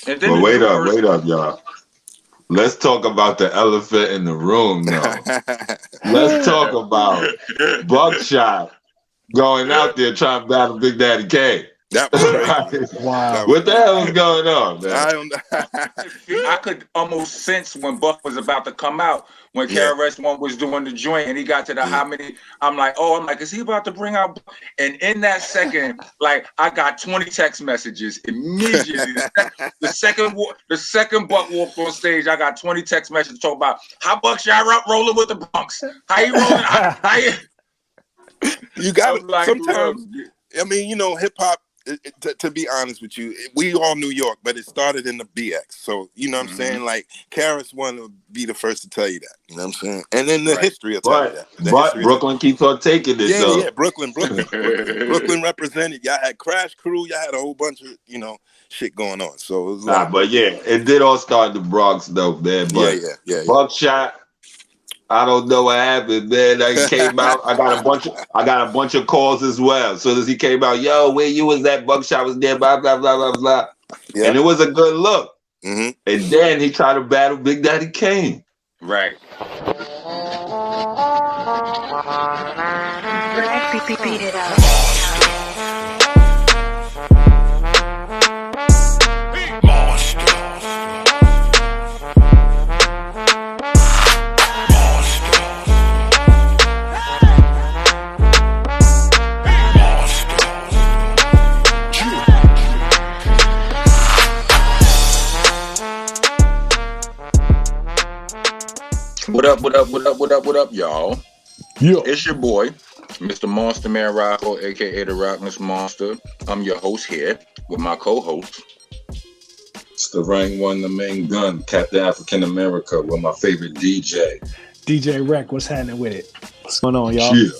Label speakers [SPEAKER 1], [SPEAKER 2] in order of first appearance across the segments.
[SPEAKER 1] And then
[SPEAKER 2] But wait up, y'all. Let's talk about the elephant in the room, though. Let's talk about Buckshot going out there trying to battle Big Daddy Kane.
[SPEAKER 3] That was crazy.
[SPEAKER 4] Wow.
[SPEAKER 2] What the hell was going on, man?
[SPEAKER 3] I don't know.
[SPEAKER 1] I could almost sense when Buck was about to come out, when KRS1 was doing the joint and he got to the how many, I'm like, is he about to bring out? And in that second, like, I got 20 text messages immediately. The second Buck walked on stage, I got 20 text messages talking about how Buckshot rolling with the Bronx. How you rolling?
[SPEAKER 3] You got it.
[SPEAKER 1] Like,
[SPEAKER 3] Sometimes, I mean, you know, hip hop, to be honest with you, we all New York, but it started in the BX. So, you know what I'm saying? Like, KRS1 would be the first to tell you that. You know what I'm saying? And then the history will tell you that.
[SPEAKER 2] But Brooklyn keeps on taking it, though.
[SPEAKER 3] Yeah, Brooklyn. Brooklyn represented. Y'all had Crash Crew. Y'all had a whole bunch of, you know, shit going on. So, it was like...
[SPEAKER 2] but yeah, it did all start in the Bronx, though, man. But
[SPEAKER 3] yeah.
[SPEAKER 2] Buckshot, I don't know what happened, man. I came out. I got a bunch of calls as well. As soon as he came out, yo, where you was at? Buckshot was there, blah blah blah blah blah. Yeah. And it was a good look. Mm-hmm. And then he tried to battle Big Daddy Kane.
[SPEAKER 1] Right.
[SPEAKER 5] Beat it up.
[SPEAKER 1] What up, y'all?
[SPEAKER 4] Yeah.
[SPEAKER 1] It's your boy, Mr. Monster Man Rocco, aka the Rockness Monster. I'm your host here with my co-host.
[SPEAKER 2] Starang won the main gun, Captain African America, with my favorite DJ.
[SPEAKER 4] DJ Rek, what's happening with it? What's going on, y'all?
[SPEAKER 2] Yeah.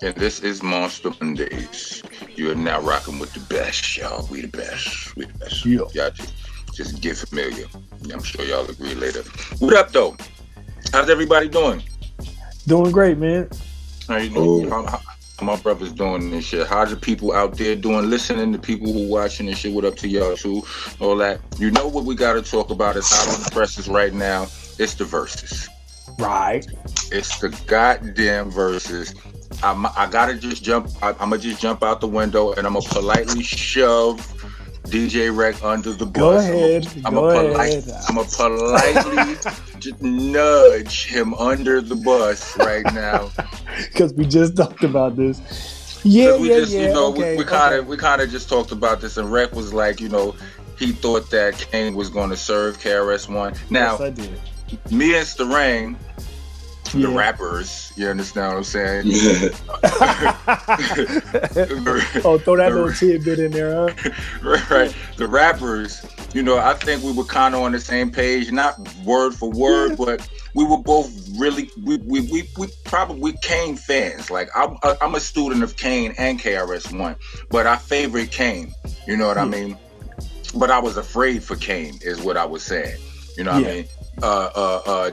[SPEAKER 1] And this is Monsta Mondayz. You are now rocking with the best, y'all. We the best.
[SPEAKER 4] Yeah.
[SPEAKER 1] Y'all just get familiar. I'm sure y'all agree later. What up, though? How's everybody doing?
[SPEAKER 4] Doing great, man.
[SPEAKER 1] How you doing? How my brother's doing this shit? How's the people out there doing? Listening to people who watching this shit. What up to y'all too? All that. You know what we got to talk about is hot on the presses right now. It's the verses.
[SPEAKER 4] Right.
[SPEAKER 1] It's the goddamn verses. I gotta just jump. I'm gonna just jump out the window and I'm gonna politely shove DJ Rek under the bus.
[SPEAKER 4] Go ahead.
[SPEAKER 1] I'm gonna politely just nudge him under the bus right now.
[SPEAKER 4] Because we just talked about this. Yeah.
[SPEAKER 1] You know, we kind of just talked about this, and Rek was like, you know, he thought that Kane was going to serve KRS1. Now,
[SPEAKER 4] yes, I did.
[SPEAKER 1] Me and Starang, the rappers, you understand what I'm saying?
[SPEAKER 2] Yeah.
[SPEAKER 4] Throw that little tidbit in there, huh?
[SPEAKER 1] Right. The rappers, you know, I think we were kind of on the same page, not word for word, but we were both really, we probably Kane fans. Like, I'm a student of Kane and KRS1, but I favorite Kane, you know what I mean? But I was afraid for Kane, is what I was saying. You know what I mean?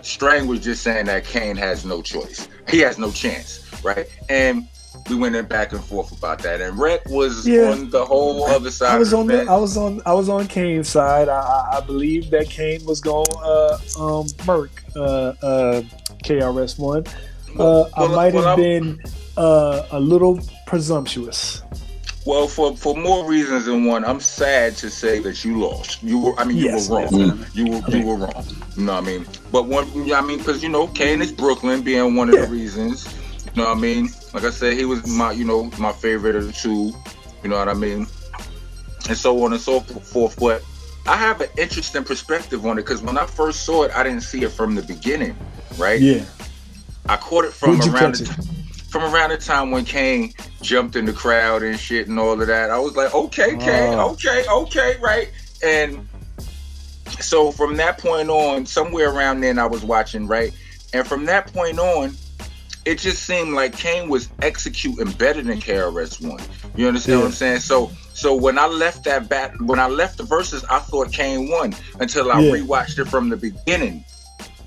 [SPEAKER 1] Strang was just saying that Kane has no choice. He has no chance, right? And we went in back and forth about that. And Rek was on the whole other side. I was
[SPEAKER 4] on Kane's side. I believe that Kane was going murk KRS1. I might have been a little presumptuous.
[SPEAKER 1] Well, for more reasons than one, I'm sad to say that you lost. You were wrong. You were wrong. You know what I mean? But because you know, Kane is Brooklyn, being one of the reasons. You know what I mean? Like I said, he was my favorite of the two. You know what I mean? And so on and so forth. But I have an interesting perspective on it because when I first saw it, I didn't see it from the beginning, right? Yeah. I caught it from around the time when Kane jumped in the crowd and shit and all of that. I was like, okay, Kane, okay, right? And so from that point on, somewhere around then I was watching, right? And from that point on, it just seemed like Kane was executing better than KRS1. You understand what I'm saying? So when I left the verses, I thought Kane won until I rewatched it from the beginning.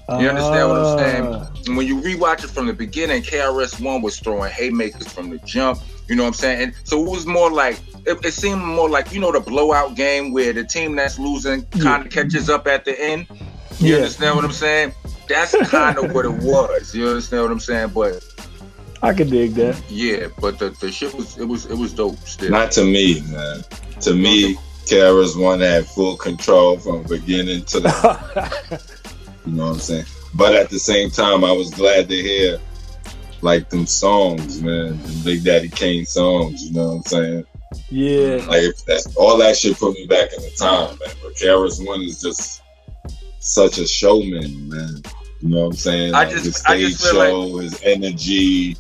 [SPEAKER 1] You understand what I'm saying? And when you rewatch it from the beginning, KRS1 was throwing haymakers from the jump. You know what I'm saying? And so it was more like it seemed more like, the blowout game where the team that's losing kind of catches up at the end. You understand what I'm saying? That's kind of what it was. You understand what I'm saying? But
[SPEAKER 4] I can dig that.
[SPEAKER 1] Yeah, but the shit was dope still.
[SPEAKER 2] Not to me, man. To me, KRS1 had full control from beginning to the you know what I'm saying? But at the same time, I was glad to hear like them songs, man, the Big Daddy Kane songs, you know what I'm saying?
[SPEAKER 4] Yeah.
[SPEAKER 2] Like all that shit put me back in the time, man. But KRS1 is just such a showman, man. You know what I'm saying? His stage show, his energy,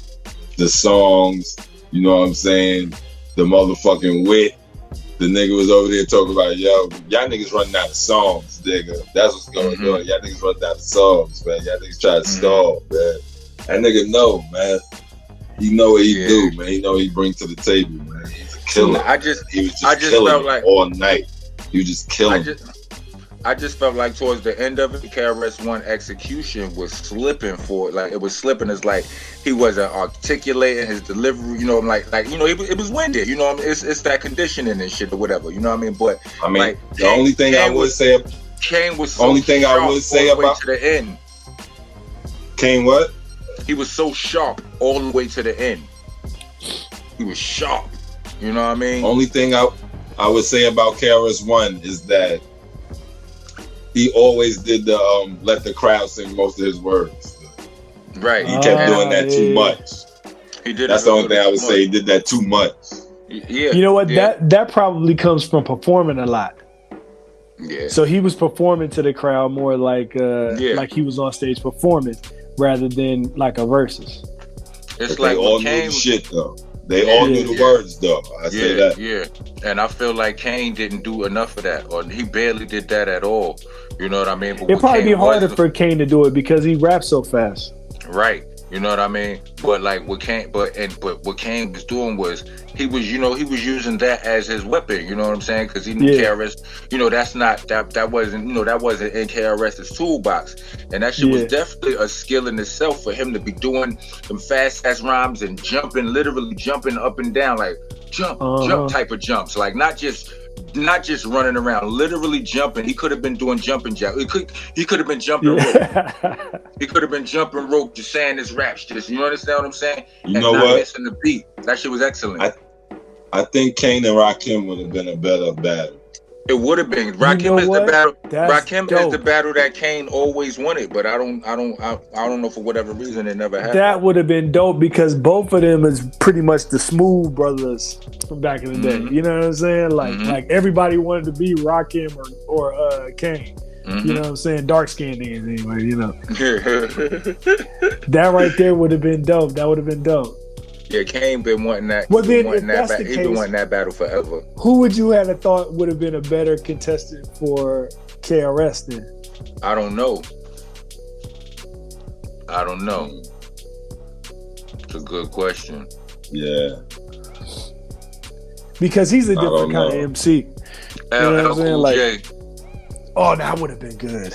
[SPEAKER 2] the songs, you know what I'm saying? The motherfucking wit. The nigga was over there talking about, yo, y'all niggas running out of songs, nigga. That's what's going on. Y'all niggas running out of songs, man. Y'all niggas try to stall, man. That nigga know, man. He know what he do, man. He know what he bring to the table, man. He's a killer. He was just killing like all night. He was just killing.
[SPEAKER 1] I just felt like towards the end of it, KRS1 execution was slipping for it. Like it was slipping. It's like he wasn't articulating his delivery. You know, it was winded. You know, it's that conditioning and shit or whatever. You know what I mean? But
[SPEAKER 2] I mean, like, the only thing I would say,
[SPEAKER 1] Kane was so
[SPEAKER 2] only thing I would say about
[SPEAKER 1] to the end.
[SPEAKER 2] Kane, what?
[SPEAKER 1] He was so sharp all the way to the end. He was sharp. You know what I mean?
[SPEAKER 2] Only thing I would say about KRS1 is that he always did the let the crowd sing most of his words.
[SPEAKER 1] Right.
[SPEAKER 2] He kept doing that too much.
[SPEAKER 1] He did.
[SPEAKER 2] That's the only thing I would say. He did that too much.
[SPEAKER 1] Yeah.
[SPEAKER 4] You know what? Yeah. That probably comes from performing a lot.
[SPEAKER 1] Yeah.
[SPEAKER 4] So he was performing to the crowd more like he was on stage performing rather than like a versus.
[SPEAKER 1] It's
[SPEAKER 2] but
[SPEAKER 1] like
[SPEAKER 2] they all knew the shit though. They all knew the words though. I say that.
[SPEAKER 1] Yeah. And I feel like Kane didn't do enough of that, or he barely did that at all. You know what I mean? But
[SPEAKER 4] it'd probably be harder for Kane to do it because he raps so fast.
[SPEAKER 1] Right. You know what I mean? But like what Kane what Kane was doing was he was using that as his weapon, you know what I'm saying? Because he knew KRS, that wasn't in KRS's toolbox. And that shit was definitely a skill in itself for him to be doing some fast ass rhymes and literally jumping up and down, like jump type of jumps. Like not just running around, literally jumping. He could have been doing jumping jack. He could have been jumping rope. He could have been jumping rope, just saying his raps. Just, you understand what I'm saying?
[SPEAKER 2] You know what?
[SPEAKER 1] Missing the beat. That shit was excellent.
[SPEAKER 2] I think Kane and Rakim would have been a better battle.
[SPEAKER 1] It would have been. Rakim is the battle. Rakim is the battle that Kane always wanted, but I don't know for whatever reason it never happened.
[SPEAKER 4] That would have been dope because both of them is pretty much the Smooth Brothers from back in the day. You know what I'm saying? Like everybody wanted to be Rakim or Kane. You know what I'm saying? Dark skinned niggas anyway, you know. That right there would have been dope. That would have been dope.
[SPEAKER 1] Yeah, Kane been wanting that.
[SPEAKER 4] Well, then,
[SPEAKER 1] he's been wanting that battle forever.
[SPEAKER 4] Who would you have thought would have been a better contestant for KRS then?
[SPEAKER 1] I don't know. It's a good question.
[SPEAKER 2] Yeah.
[SPEAKER 4] Because he's a different kind of MC. You know what I'm saying? Like, oh, that would have been good.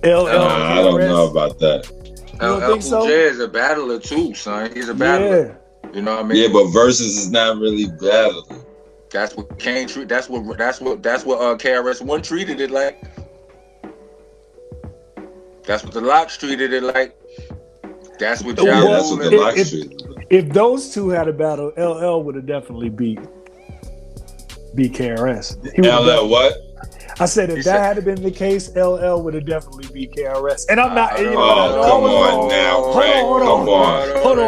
[SPEAKER 2] I don't know about that.
[SPEAKER 4] You don't think so?
[SPEAKER 1] J is a battler too, son. He's a battler. Yeah. You know what I mean?
[SPEAKER 2] Yeah, but versus is not really battling.
[SPEAKER 1] That's what Kane treated. That's what KRS1 treated it like. That's what the Locks treated it like. That's what
[SPEAKER 2] that's what the Locks treated.
[SPEAKER 4] If those two had a battle, LL would have definitely beat KRS.
[SPEAKER 2] LL what?
[SPEAKER 4] I said if that had been the case, LL would have definitely beat KRS. And I'm not.
[SPEAKER 2] Come on now, Frank.
[SPEAKER 4] Hold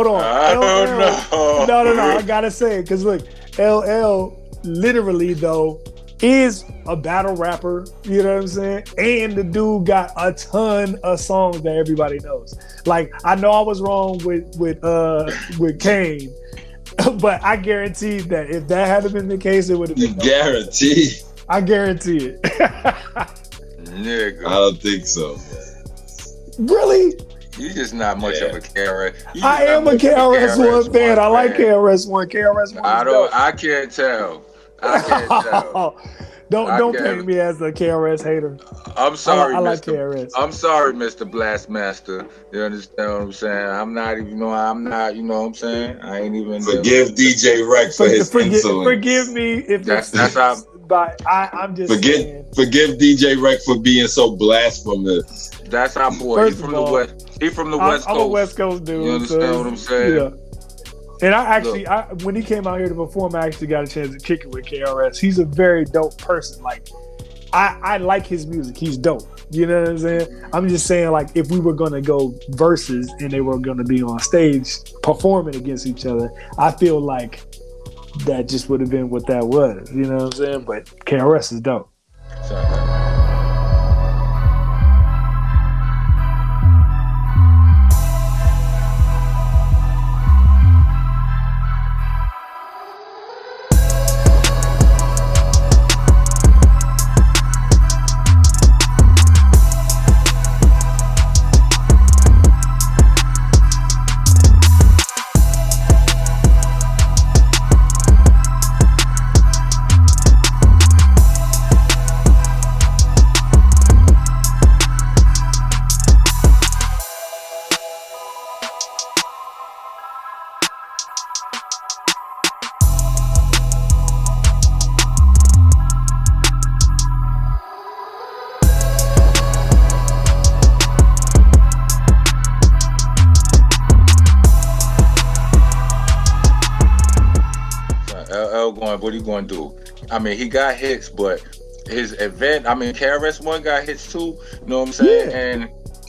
[SPEAKER 4] on.
[SPEAKER 1] I don't know.
[SPEAKER 4] No. I gotta say it because look, LL literally though is a battle rapper. You know what I'm saying? And the dude got a ton of songs that everybody knows. Like I know I was wrong with Kane, but I guarantee that if that had been the case, it would have been.
[SPEAKER 2] You guarantee?
[SPEAKER 4] I guarantee it.
[SPEAKER 1] Nigga.
[SPEAKER 2] I don't think so.
[SPEAKER 4] Really?
[SPEAKER 1] You just not much of a KRS.
[SPEAKER 4] I am a KRS1 fan. I like KRS1. KRS1.
[SPEAKER 1] I can't tell.
[SPEAKER 4] Don't paint me as a KRS hater.
[SPEAKER 1] I'm sorry,
[SPEAKER 4] I like
[SPEAKER 1] Mr.
[SPEAKER 4] KRS.
[SPEAKER 1] I'm sorry, Mr. Blastmaster. You understand what I'm saying? I'm not, you know what I'm saying? I ain't even.
[SPEAKER 2] Forgive DJ Rek for his insolence.
[SPEAKER 4] Forgive me if
[SPEAKER 1] that's how.
[SPEAKER 4] But I'm just saying.
[SPEAKER 2] Forgive DJ Rek for being so blasphemous.
[SPEAKER 1] That's our boy. He's from the West. He's from the West Coast.
[SPEAKER 4] I'm a West Coast dude.
[SPEAKER 1] You understand what I'm saying?
[SPEAKER 4] Yeah. And I actually, when he came out here to perform, I actually got a chance to kick it with KRS. He's a very dope person. Like, I like his music. He's dope. You know what I'm saying? I'm just saying, like, if we were gonna go versus and they were gonna be on stage performing against each other, I feel like that just would have been what that was. You know what I'm saying? But KRS is dope.
[SPEAKER 1] What he going to do? I mean, he got hits, but his event, I mean, KRS1 got hits too. You know what I'm saying?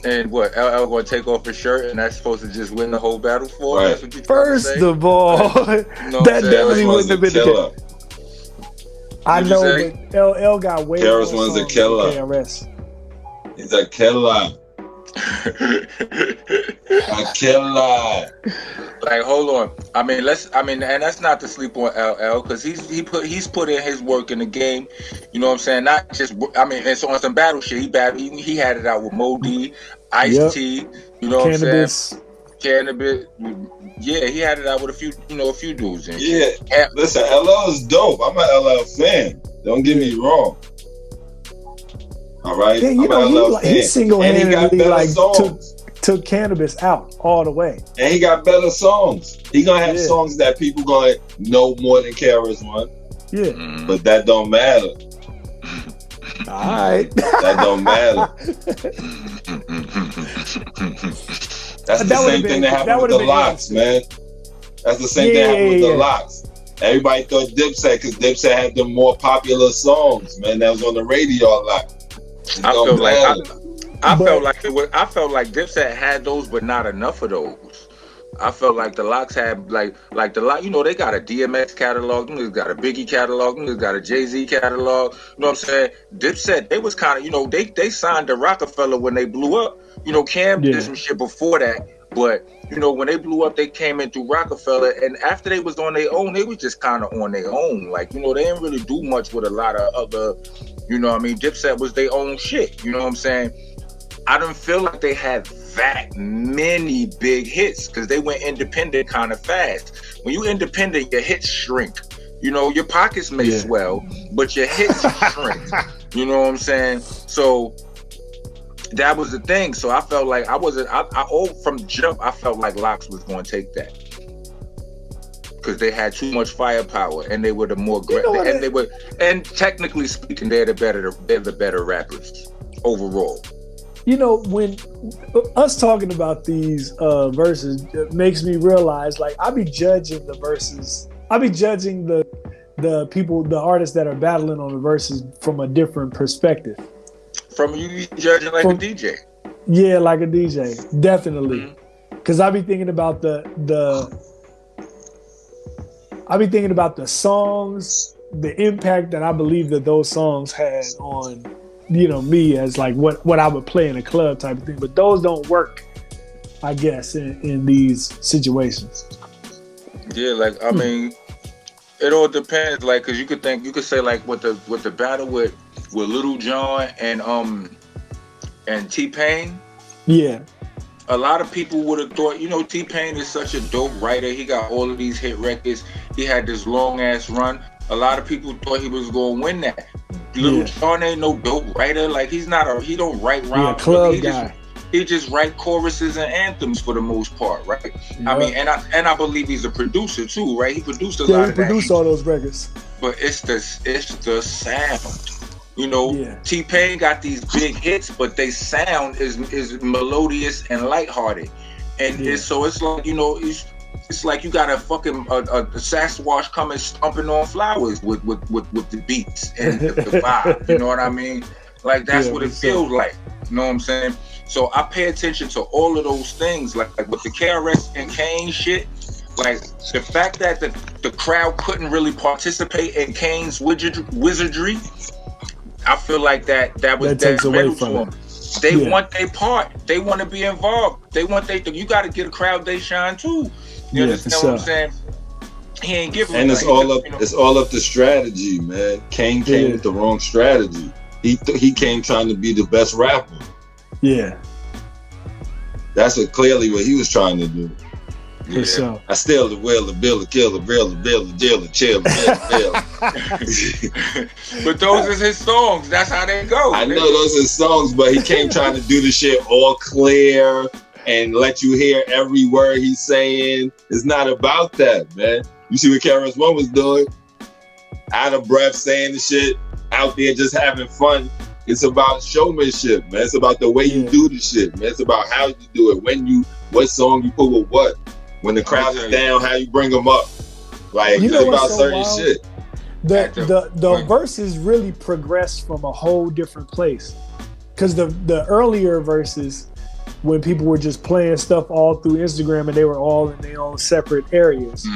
[SPEAKER 1] Yeah. And what, LL going to take off his shirt and that's supposed to just win the whole battle for him?
[SPEAKER 2] Right.
[SPEAKER 1] That's what you
[SPEAKER 4] First of all, that definitely wouldn't have been the case. I know, but LL got way more songs than KRS.
[SPEAKER 2] He's a killer. A killer.
[SPEAKER 1] Like, hold on. I mean, and that's not to sleep on LL because he's put in his work in the game. You know what I'm saying? Not just. I mean, it's on some battle shit. He had it out with Modi, Ice-T. You know what I'm saying? Cannabis. Yeah, he had it out with a few dudes. And
[SPEAKER 2] listen, LL is dope. I'm an LL fan. Don't get me wrong. All right,
[SPEAKER 4] yeah, he single-handedly took Cannabis out all the way,
[SPEAKER 2] and he got better songs. He gonna have songs that people gonna know more than KRS1.
[SPEAKER 4] Yeah,
[SPEAKER 2] but that don't matter.
[SPEAKER 4] All right,
[SPEAKER 2] that don't matter. That's the same thing that happened with the Locks, man. That's the same thing that happened with the Locks. Everybody thought Dipset because Dipset had the more popular songs, man. That was on the radio a lot.
[SPEAKER 1] I felt like Dipset had those, but not enough of those. I felt like the Locks had like the Lock. You know, they got a DMX catalog. They got a Biggie catalog. They got a Jay-Z catalog. You know what I'm saying? Dipset, they was kind of, you know, they signed to Rockefeller when they blew up. You know, Cam did some shit before that, but you know, when they blew up, they came in through Rockefeller, and after they was on their own, they was just kind of on their own. Like, you know, they didn't really do much with a lot of other. You know what I mean? Dipset was their own shit. You know what I'm saying? I didn't feel like they had that many big hits because they went independent kind of fast. When you independent, your hits shrink. You know, your pockets may swell, but your hits shrink. You know what I'm saying? So that was the thing. So I felt like from jump, I felt like Locks was going to take that. Because they had too much firepower and they were the more and technically speaking, they're the better rappers overall.
[SPEAKER 4] You know, when us talking about these verses makes me realize, like, I be judging the verses. I be judging the people, the artists that are battling on the verses from a different perspective.
[SPEAKER 1] From you judging like a DJ.
[SPEAKER 4] Yeah, like a DJ, definitely. Because I be thinking about the songs, the impact that I believe that those songs had on, you know, me as like what I would play in a club type of thing. But those don't work, I guess, in these situations. Yeah,
[SPEAKER 1] like, I mean, it all depends. Like, cause you could say like with the battle with Little John and T-Pain.
[SPEAKER 4] Yeah.
[SPEAKER 1] A lot of people would have thought, you know, T-Pain is such a dope writer. He got all of these hit records. He had this long ass run. A lot of people thought he was going to win that. Little John ain't no dope writer. Like he don't write rhymes.
[SPEAKER 4] Club guy.
[SPEAKER 1] He just write choruses and anthems for the most part, right? Yep. I mean, and I believe he's a producer too, right? He produced a lot of that.
[SPEAKER 4] Yeah, he produced all those records.
[SPEAKER 1] But it's the sound. You know, T-Pain got these big hits, but they sound is melodious and lighthearted. And so it's like, you know, it's like you got a fucking a Sasquatch coming stomping on flowers with the beats and the vibe. You know what I mean? Like that's what it feels like. You know what I'm saying? So I pay attention to all of those things, like with the KRS and Kane shit. Like the fact that the crowd couldn't really participate in Kane's wizardry, I feel like that was detrimental to them. They want their part. They want to be involved. They want you got to get a crowd they shine too. You understand what I'm saying? He ain't giving.
[SPEAKER 2] And it's all up to strategy, man. Kane came with the wrong strategy. He came trying to be the best rapper.
[SPEAKER 4] Yeah.
[SPEAKER 2] That's clearly what he was trying to do.
[SPEAKER 4] For sure.
[SPEAKER 2] I steal the will, the bill, the kill, the real, the bill, the jail, the chill, the bill.
[SPEAKER 1] But those is his songs. That's how they go.
[SPEAKER 2] I know those are his songs, but he came trying to do the shit all clear and let you hear every word he's saying. It's not about that, man. You see what KRS1 was doing? Out of breath, saying the shit, out there just having fun. It's about showmanship, man. It's about the way you do the shit, man. It's about how you do it, what song you put with what. When the crowd is down, how you bring them up. Like, it's about certain shit.
[SPEAKER 4] The verses really progressed from a whole different place. Because the earlier verses, when people were just playing stuff all through Instagram and they were all in their own separate areas,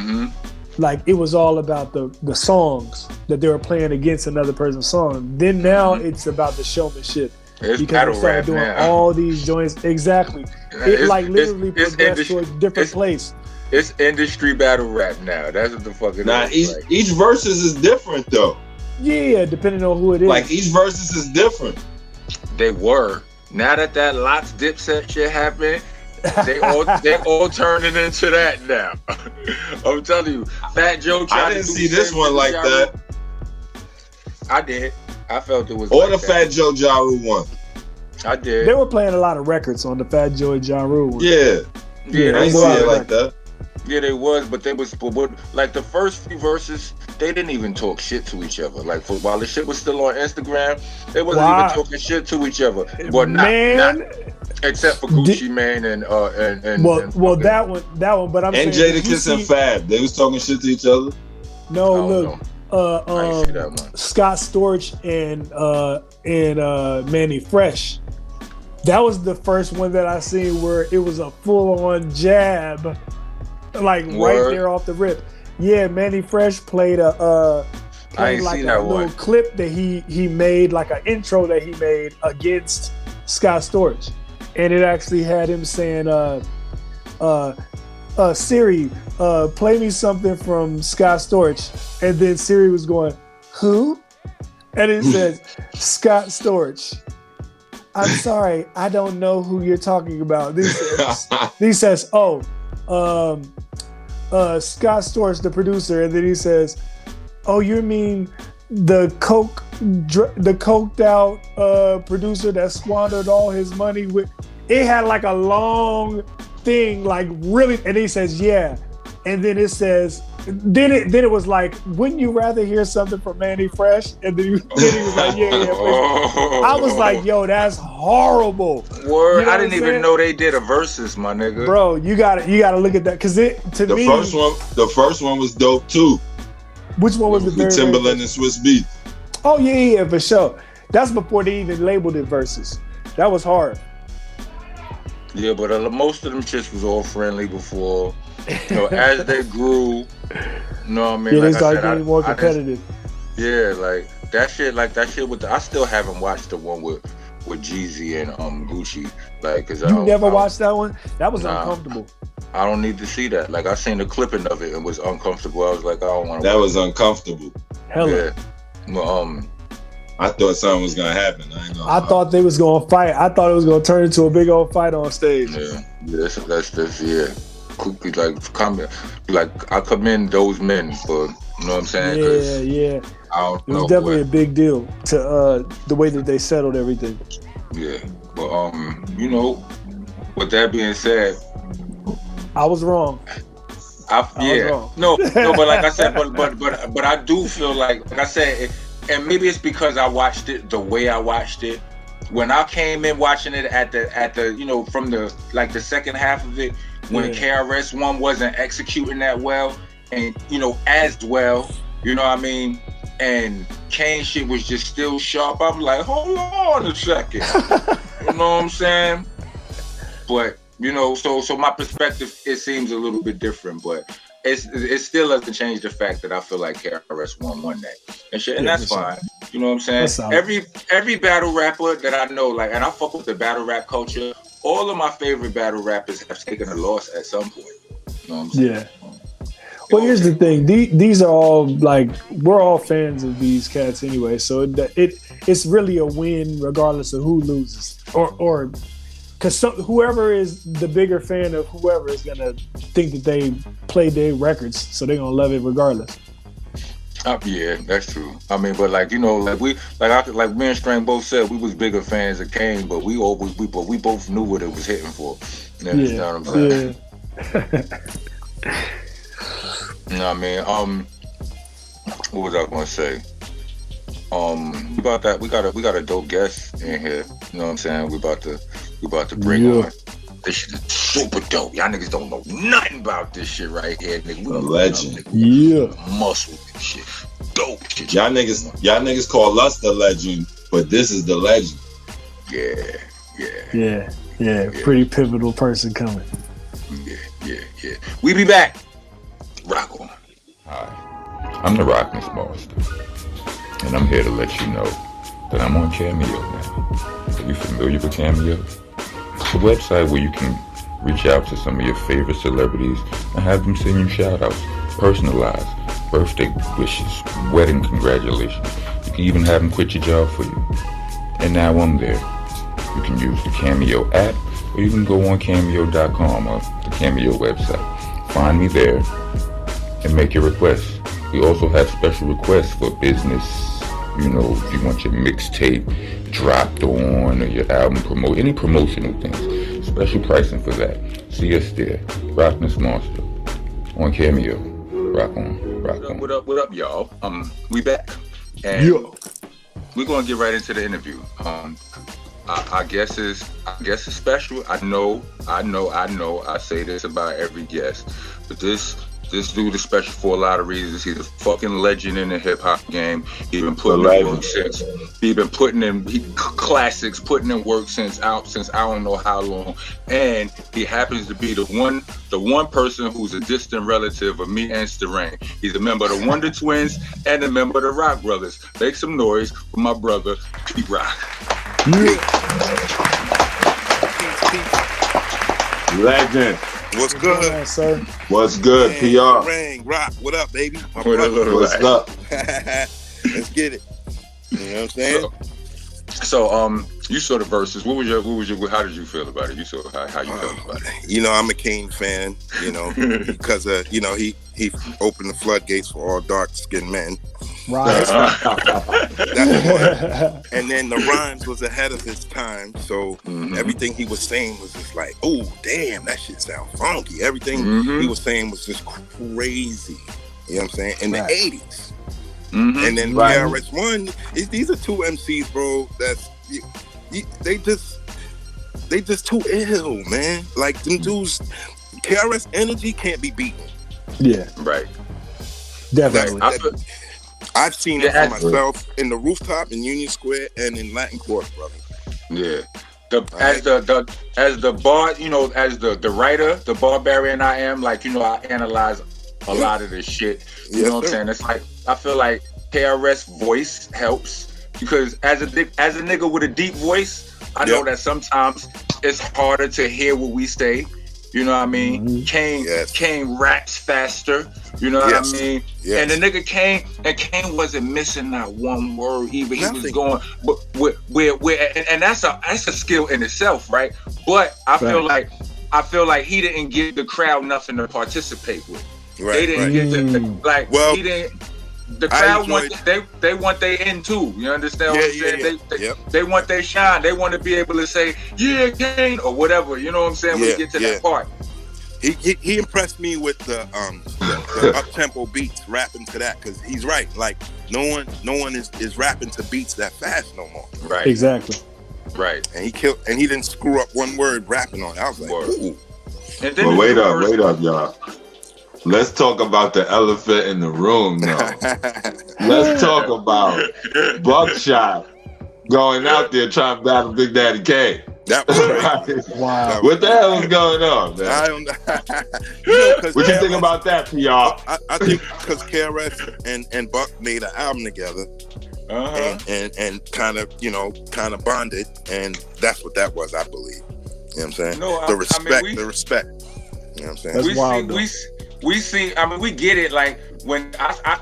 [SPEAKER 4] like it was all about the songs that they were playing against another person's song. Then now it's about the showmanship.
[SPEAKER 1] It's
[SPEAKER 4] because they started doing all these joints. Exactly. It literally progressed to a different place.
[SPEAKER 1] It's industry battle rap now. That's what the fuck it
[SPEAKER 2] is. Each verses is different though.
[SPEAKER 4] Yeah, depending on who it is.
[SPEAKER 2] Like each verses is different.
[SPEAKER 1] They were. Now that Lots Dipset shit happened, they all turning into that now. I'm telling you, Fat Joe tried
[SPEAKER 2] I didn't see this one like that.
[SPEAKER 1] I did. I felt it was.
[SPEAKER 2] Or like the Fat Joe Ja Rule one.
[SPEAKER 1] I did.
[SPEAKER 4] They were playing a lot of records on the Fat Joe Ja Rule one.
[SPEAKER 2] Yeah, I didn't see it like that.
[SPEAKER 1] Yeah, they was, but they was like the first few verses. They didn't even talk shit to each other. Like while the shit was still on Instagram, they wasn't even talking shit to each other. But not except for Gucci Mane and
[SPEAKER 4] that one. But I'm saying
[SPEAKER 2] Jadakiss and Fab, they was talking shit to each other.
[SPEAKER 4] No, look. Scott Storch and Manny Fresh. That was the first one that I seen where it was a full-on jab, like right there off the rip. Yeah, Manny Fresh played a little clip that he made, like an intro that he made against Scott Storch, and it actually had him saying, Siri, play me something from Scott Storch. And then Siri was going, who? And it says, Scott Storch. I'm sorry, I don't know who you're talking about. He says, Scott Storch, the producer. And then he says, oh, you mean the coked out producer that squandered all his money with... It had like a long thing, like really, and he says, yeah. And then it says, then it was like, wouldn't you rather hear something from Manny Fresh? And then he was like, yeah. I was like, yo, that's horrible.
[SPEAKER 1] Word, you know I didn't even know they did a versus, my nigga.
[SPEAKER 4] Bro, you gotta look at that, because the
[SPEAKER 2] first one was dope too.
[SPEAKER 4] Which one was the very
[SPEAKER 2] Timberland and Swiss Beats?
[SPEAKER 4] Oh yeah, for sure. That's before they even labeled it versus. That was hard.
[SPEAKER 1] Yeah, but most of them shits was all friendly before. You know, as they grew, you know what I mean?
[SPEAKER 4] Yeah, they started getting more competitive.
[SPEAKER 1] Like that shit with I still haven't watched the one with Jeezy and Gucci. Like, cause
[SPEAKER 4] you never watched that one? That was uncomfortable.
[SPEAKER 1] I don't need to see that. Like, I seen the clipping of it and was uncomfortable. I was like, I don't want to.
[SPEAKER 2] That was uncomfortable.
[SPEAKER 4] Hella.
[SPEAKER 1] Yeah.
[SPEAKER 2] I thought something was gonna happen.
[SPEAKER 4] I thought they was gonna fight. I thought it was gonna turn into a big old fight on stage.
[SPEAKER 1] Yeah, that's like I commend those men for, you know what I'm saying?
[SPEAKER 4] Yeah.
[SPEAKER 1] don't
[SPEAKER 4] It was
[SPEAKER 1] know.
[SPEAKER 4] definitely a big deal to the way that they settled everything.
[SPEAKER 1] Yeah, but you know, with that being said,
[SPEAKER 4] I was wrong.
[SPEAKER 1] I was wrong. No, but like I said, but I do feel like I said, and maybe it's because I watched it the way I watched it. When I came in watching it at the you know, from the second half of it, when KRS1 wasn't executing that well and, you know, as well, you know what I mean? And Kane shit was just still sharp. I'm like, hold on a second. You know what I'm saying? But, you know, so my perspective, it seems a little bit different, but it still doesn't change the fact that I feel like KRS1 won that and shit, and that's fine. You know what I'm saying? Every battle rapper that I know, like, and I fuck with the battle rap culture. All of my favorite battle rappers have taken a loss at some point. You know what I'm saying?
[SPEAKER 4] Yeah. Well, here's the thing. These are all, like, we're all fans of these cats anyway, so it's really a win regardless of who loses, or because whoever is the bigger fan of whoever is gonna think that they played their records, so they're gonna love it regardless.
[SPEAKER 1] Yeah, that's true. I mean, but like, you know, like me and Strang both said, we was bigger fans of Kane, but we both knew what it was hitting for. You understand what I'm saying?
[SPEAKER 4] Yeah.
[SPEAKER 1] You know what I mean? What was I gonna say? About that, we got a dope guest in here. You know what I'm saying? We about to bring on. This shit is super dope. Y'all niggas don't know nothing about this shit right here, nigga.
[SPEAKER 2] A legend.
[SPEAKER 1] Muscle and shit. Dope shit.
[SPEAKER 2] Y'all niggas call us the legend, but this is the legend.
[SPEAKER 4] Yeah. Pretty pivotal person coming.
[SPEAKER 1] Yeah. We be back. Rock on.
[SPEAKER 6] Hi, I'm the Rockness Monster, and I'm here to let you know that I'm on Cameo now. Are you familiar with Cameo? It's a website where you can reach out to some of your favorite celebrities and have them send you shout-outs, personalized, birthday wishes, wedding congratulations. You can even have them quit your job for you. And now I'm there. You can use the Cameo app, or you can go on Cameo.com or the Cameo website. Find me there and make your requests. We also have special requests for business. You know, if you want your mixtape dropped on or your album promote, any promotional things, special pricing for that. See us there. Rockness Monster on Cameo. Rock on.
[SPEAKER 1] What up, y'all? We back. And we're gonna get right into the interview. I guess it's special. I know. I say this about every guest, but this dude is special for a lot of reasons. He's a fucking legend in the hip hop game. He's been putting in work since. He's been putting in classics, putting in work since I don't know how long. And he happens to be the one person who's a distant relative of me and Starang. He's a member of the Wonder Twins and a member of the Rock Brothers. Make some noise for my brother, Pete Rock.
[SPEAKER 2] Legend.
[SPEAKER 3] What's good?
[SPEAKER 4] On, sir?
[SPEAKER 2] What's good,
[SPEAKER 3] Man,
[SPEAKER 2] PR?
[SPEAKER 3] Starang, Rock, what up, baby?
[SPEAKER 2] What's up?
[SPEAKER 3] Let's get it. You know what I'm saying?
[SPEAKER 1] So, you saw the verses. What was your? How did you feel about it? You saw how you felt about it?
[SPEAKER 3] You know, I'm a Kane fan. You know, because you know, he opened the floodgates for all dark-skinned men.
[SPEAKER 4] Right.
[SPEAKER 3] That's one. And then the rhymes was ahead of his time, so everything he was saying was just like, oh damn, that shit sound funky. Everything he was saying was just crazy. You know what I'm saying? In the 80s. And then KRS1, these are two MCs, bro. They just too ill, man. Like them dudes, KRS energy can't be beaten.
[SPEAKER 4] Yeah,
[SPEAKER 1] right.
[SPEAKER 4] Definitely.
[SPEAKER 3] I've seen it for myself in the Rooftop, in Union Square, and in Latin Quarter, brother.
[SPEAKER 1] Yeah. As the bar, you know, as the writer, the barbarian I am, like, you know, I analyze a lot of this shit. You know what I'm saying? It's like, I feel like KRS voice helps, because as a nigga with a deep voice, I know that sometimes it's harder to hear what we say. You know what I mean? Kane raps faster. You know what I mean? Yes. And the nigga Kane wasn't missing not one word either. He was going, but and that's a skill in itself, right? But I feel like he didn't give the crowd nothing to participate with. Right. They didn't get he didn't. the crowd they want their end too. You understand what I'm saying? They want their shine. They want to be able to say, yeah, Kane, or whatever. You know what I'm saying? When we get to that part.
[SPEAKER 3] He impressed me with the up tempo beats, rapping to that, because he's right. Like no one is rapping to beats that fast no more.
[SPEAKER 1] Right.
[SPEAKER 4] Exactly.
[SPEAKER 1] Right.
[SPEAKER 3] And he didn't screw up one word rapping on it. I was like, ooh.
[SPEAKER 1] And then
[SPEAKER 2] well, wait up, y'all. Let's talk about the elephant in the room now. Let's talk about Buckshot going out there trying to battle Big Daddy Kane.
[SPEAKER 3] That was crazy.
[SPEAKER 4] Wow.
[SPEAKER 2] What the hell was going on, man?
[SPEAKER 3] I don't know.
[SPEAKER 2] What you think about that, y'all?
[SPEAKER 3] I think because KRS and Buck made an album together. And kind of bonded, and that's what that was, I believe. You know what I'm saying?
[SPEAKER 1] No,
[SPEAKER 3] the respect. You know what I'm saying?
[SPEAKER 4] That's wild.
[SPEAKER 1] We see. I mean, we get it. Like when I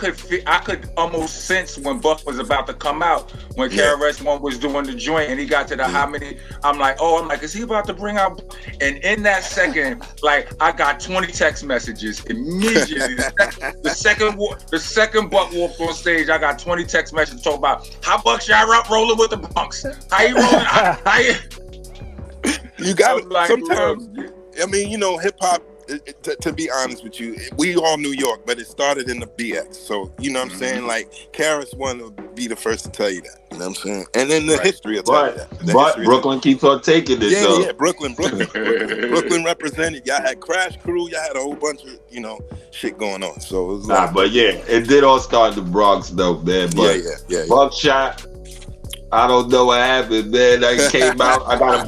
[SPEAKER 1] could almost sense when Buck was about to come out, when KRS1 was doing the joint, and he got to the how many. I'm like, is he about to bring out? And in that second, like I got 20 text messages immediately. The second Buck walked on stage, I got 20 text messages talking about how Buckshot rolling with the Bronx. How you rolling?
[SPEAKER 3] You got it. Like, sometimes. I mean, hip hop. To be honest with you, we all New York, but it started in the BX. So, you know what I'm saying? Like, KRS1 would be the first to tell you that. You know what I'm saying? And then the history will tell you that.
[SPEAKER 2] But Brooklyn keeps on taking it, though.
[SPEAKER 3] Yeah, Brooklyn represented. Y'all had Crash Crew. Y'all had a whole bunch of, shit going on. So, it was like...
[SPEAKER 2] but yeah, it did all start in the Bronx, though, man. But
[SPEAKER 3] yeah.
[SPEAKER 2] Buckshot... I don't know what happened, man. He came out. I got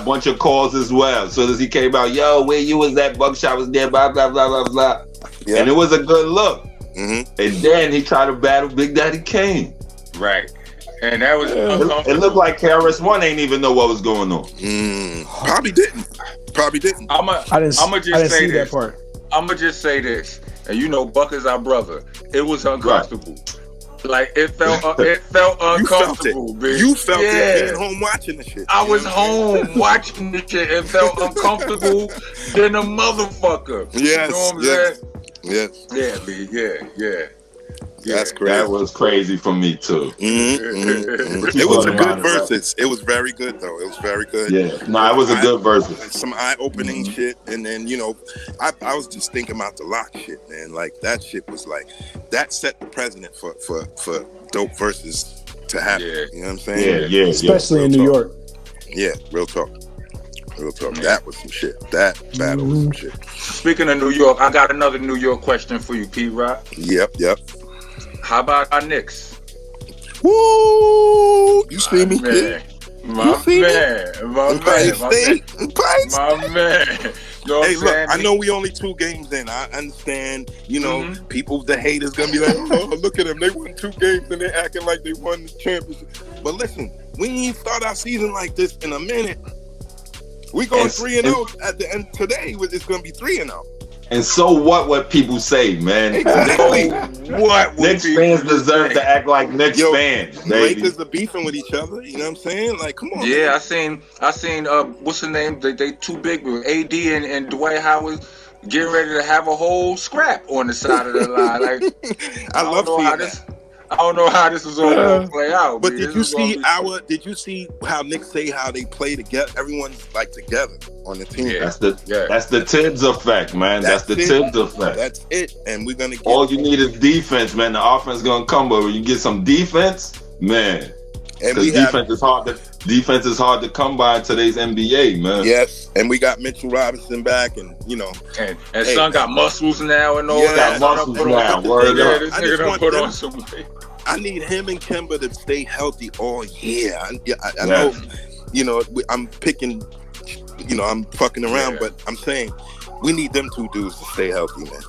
[SPEAKER 2] a bunch of calls as well. As soon as he came out, yo, where you was at? Buckshot was there, blah blah blah blah blah. Yeah. And it was a good look. Mm-hmm. And then he tried to battle Big Daddy Kane.
[SPEAKER 1] Right. And that was uncomfortable.
[SPEAKER 2] It looked like KRS1 ain't even know what was going on.
[SPEAKER 3] Probably didn't.
[SPEAKER 1] I didn't see that part. I'ma just say this, and Buck is our brother. It was uncomfortable. Right. Like it felt uncomfortable, bitch.
[SPEAKER 3] You felt it being home watching the shit.
[SPEAKER 1] I was home watching the shit and felt uncomfortable than a motherfucker.
[SPEAKER 3] Yes,
[SPEAKER 1] you know what I'm saying?
[SPEAKER 3] Yes.
[SPEAKER 1] Yeah, B. Yeah.
[SPEAKER 3] That's crazy.
[SPEAKER 2] That was crazy for me too.
[SPEAKER 3] It was a good versus. It was very good though. It was very good.
[SPEAKER 2] Yeah. No, it was a good versus.
[SPEAKER 3] Some eye-opening shit, and then I was just thinking about the lock shit, man. Like that shit was like that set the precedent for dope verses to happen. Yeah. You know what I'm saying?
[SPEAKER 2] Yeah.
[SPEAKER 4] Especially in New York.
[SPEAKER 3] Yeah, real talk. That was some shit. That battle was some shit.
[SPEAKER 1] Speaking of New York, I got another New York question for you, P-Rock.
[SPEAKER 3] Yep.
[SPEAKER 1] How about our Knicks?
[SPEAKER 3] Woo! You see me, kid?
[SPEAKER 1] My man.
[SPEAKER 3] Hey, look, I know we only 2 games in. I understand, people, the haters gonna be like, oh, look at them. They won 2 games and they're acting like they won the championship. But listen, we ain't start our season like this in a minute. We going 3-0 at the end today. It's gonna be 3-0.
[SPEAKER 2] And so what people say, man?
[SPEAKER 3] Exactly.
[SPEAKER 2] Knicks fans deserve to act like Knicks fans, baby.
[SPEAKER 3] Lakers are beefing with each other. You know what I'm saying? Like, come on.
[SPEAKER 1] Yeah, man. I seen. What's the name? They too big. AD and Dwight Howard getting ready to have a whole scrap on the side of the line. Like, I love seeing that. I don't know how this is all going to play out.
[SPEAKER 3] But did you see how Knicks say how they play together? Everyone's like together on the team.
[SPEAKER 2] Yeah. That's the Tibbs effect, man. That's the Tibbs effect.
[SPEAKER 3] That's it. And we're gonna get
[SPEAKER 2] all you need is defense, man. The offense is gonna come, but when you get some defense, man. Because defense is hard to come by in today's NBA, man.
[SPEAKER 3] Yes, and we got Mitchell Robinson back, and
[SPEAKER 1] and Son got muscles now and all that.
[SPEAKER 2] Got muscles now. Word up.
[SPEAKER 1] This nigga done put on some weight.
[SPEAKER 3] I need him and Kemba to stay healthy all year. I know, I'm picking, I'm fucking around, but I'm saying we need them 2 dudes to stay healthy, man.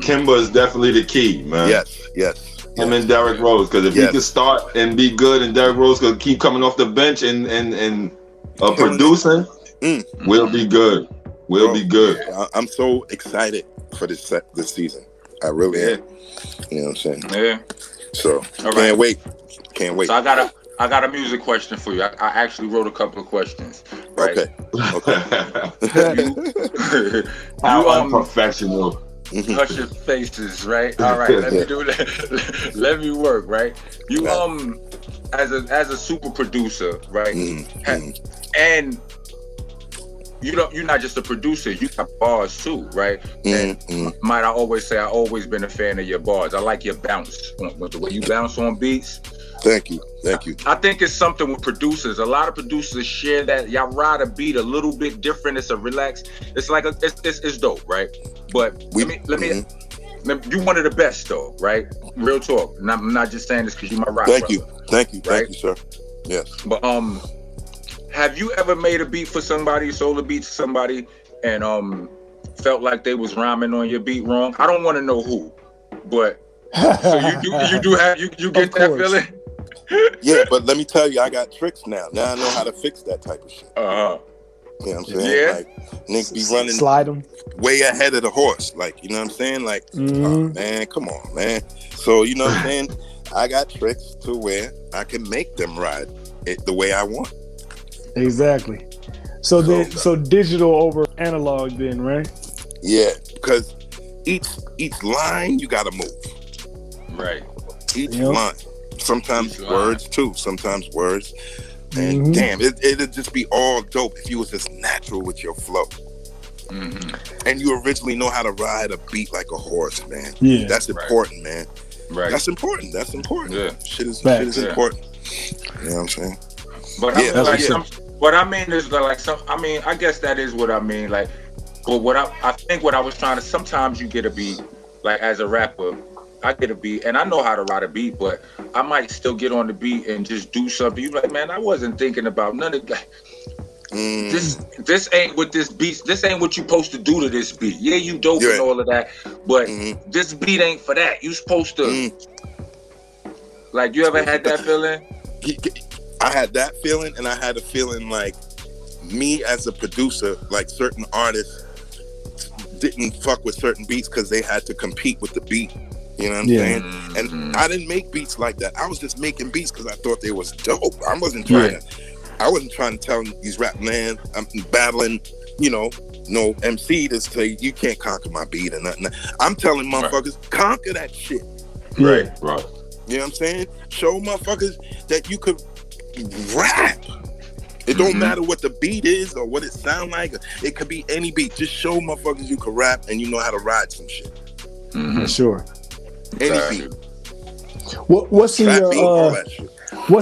[SPEAKER 2] Kemba is definitely the key, man.
[SPEAKER 3] Yes.
[SPEAKER 2] Him and Derrick Rose, because if he can start and be good, and Derrick Rose could keep coming off the bench and producing, we'll be good. We'll be good.
[SPEAKER 3] I'm so excited for this season. I really am. You know what I'm saying?
[SPEAKER 1] Yeah.
[SPEAKER 3] So can't wait.
[SPEAKER 1] So I got a music question for you. I actually wrote a couple of questions. Right?
[SPEAKER 3] Okay.
[SPEAKER 2] How unprofessional.
[SPEAKER 1] Hush your faces, right? All right, let me do that. Let me work, right? You as a super producer, right? And you're not just a producer, you got bars too, right? And might I always say, I've always been a fan of your bars. I like your bounce, the way you bounce on beats.
[SPEAKER 3] Thank you.
[SPEAKER 1] I think it's something with producers. A lot of producers share that. Y'all ride a beat a little bit different. It's a relax. It's like it's dope, right? But let me. You one of the best though, right? Real talk. And I'm not just saying this because you my rock.
[SPEAKER 3] Thank
[SPEAKER 1] brother.
[SPEAKER 3] you, thank you, sir. Yes.
[SPEAKER 1] But have you ever made a beat for somebody, sold a beat to somebody, and felt like they was rhyming on your beat wrong? I don't want to know who, but so you get that feeling?
[SPEAKER 3] Yeah, but let me tell you, I got tricks now. Now I know how to fix that type of shit. You know what I'm saying?
[SPEAKER 1] Yeah.
[SPEAKER 3] Like, niggas be running
[SPEAKER 4] slide them
[SPEAKER 3] way ahead of the horse. Like, you know what I'm saying? Like, oh, man, come on, man. So, you know what I'm saying? I got tricks to where I can make them ride it the way I want.
[SPEAKER 4] Exactly. So digital over analog then, right?
[SPEAKER 3] Yeah, because each line you gotta move.
[SPEAKER 1] Right.
[SPEAKER 3] Each line. Sometimes words too. Sometimes words. And damn, it'd just be all dope if you was just natural with your flow. And you originally know how to ride a beat like a horse, man. Yeah. That's important, man. Right. That's important. Yeah. Shit is important. You know what I'm saying?
[SPEAKER 1] But what I mean is I guess that is what I mean. Like, but what I think what I was trying to, sometimes you get a beat, like as a rapper, I get a beat and I know how to ride a beat, but I might still get on the beat and just do something. You like, man, I wasn't thinking about none of that. This ain't what this beat. This ain't what you supposed to do to this beat. Yeah, you dope and all of that, but this beat ain't for that. You supposed to. Like, you ever had that feeling?
[SPEAKER 3] I had that feeling, and I had a feeling like me as a producer, like certain artists didn't fuck with certain beats because they had to compete with the beat. You know what I'm saying? And I didn't make beats like that. I was just making beats because I thought they was dope. I wasn't trying to tell these rap man I'm battling, no MC to say you can't conquer my beat or nothing. I'm telling motherfuckers, conquer that shit.
[SPEAKER 1] Right.
[SPEAKER 3] You know what I'm saying? Show motherfuckers that you could rap. It don't matter what the beat is or what it sound like. It could be any beat. Just show motherfuckers you can rap and you know how to ride some shit.
[SPEAKER 4] For sure.
[SPEAKER 3] Any beat.
[SPEAKER 4] What's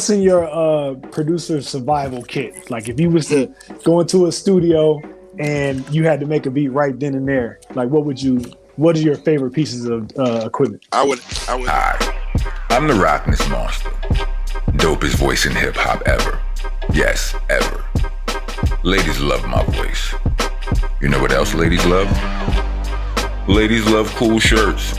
[SPEAKER 4] in your producer survival kit? Like, if you was to go into a studio and you had to make a beat right then and there, like what are your favorite pieces of equipment?
[SPEAKER 3] I would.
[SPEAKER 6] Hi, I'm the Rockness monster. Dopest voice in hip hop ever. Yes, ever. Ladies love my voice. You know what else ladies love? Ladies love cool shirts.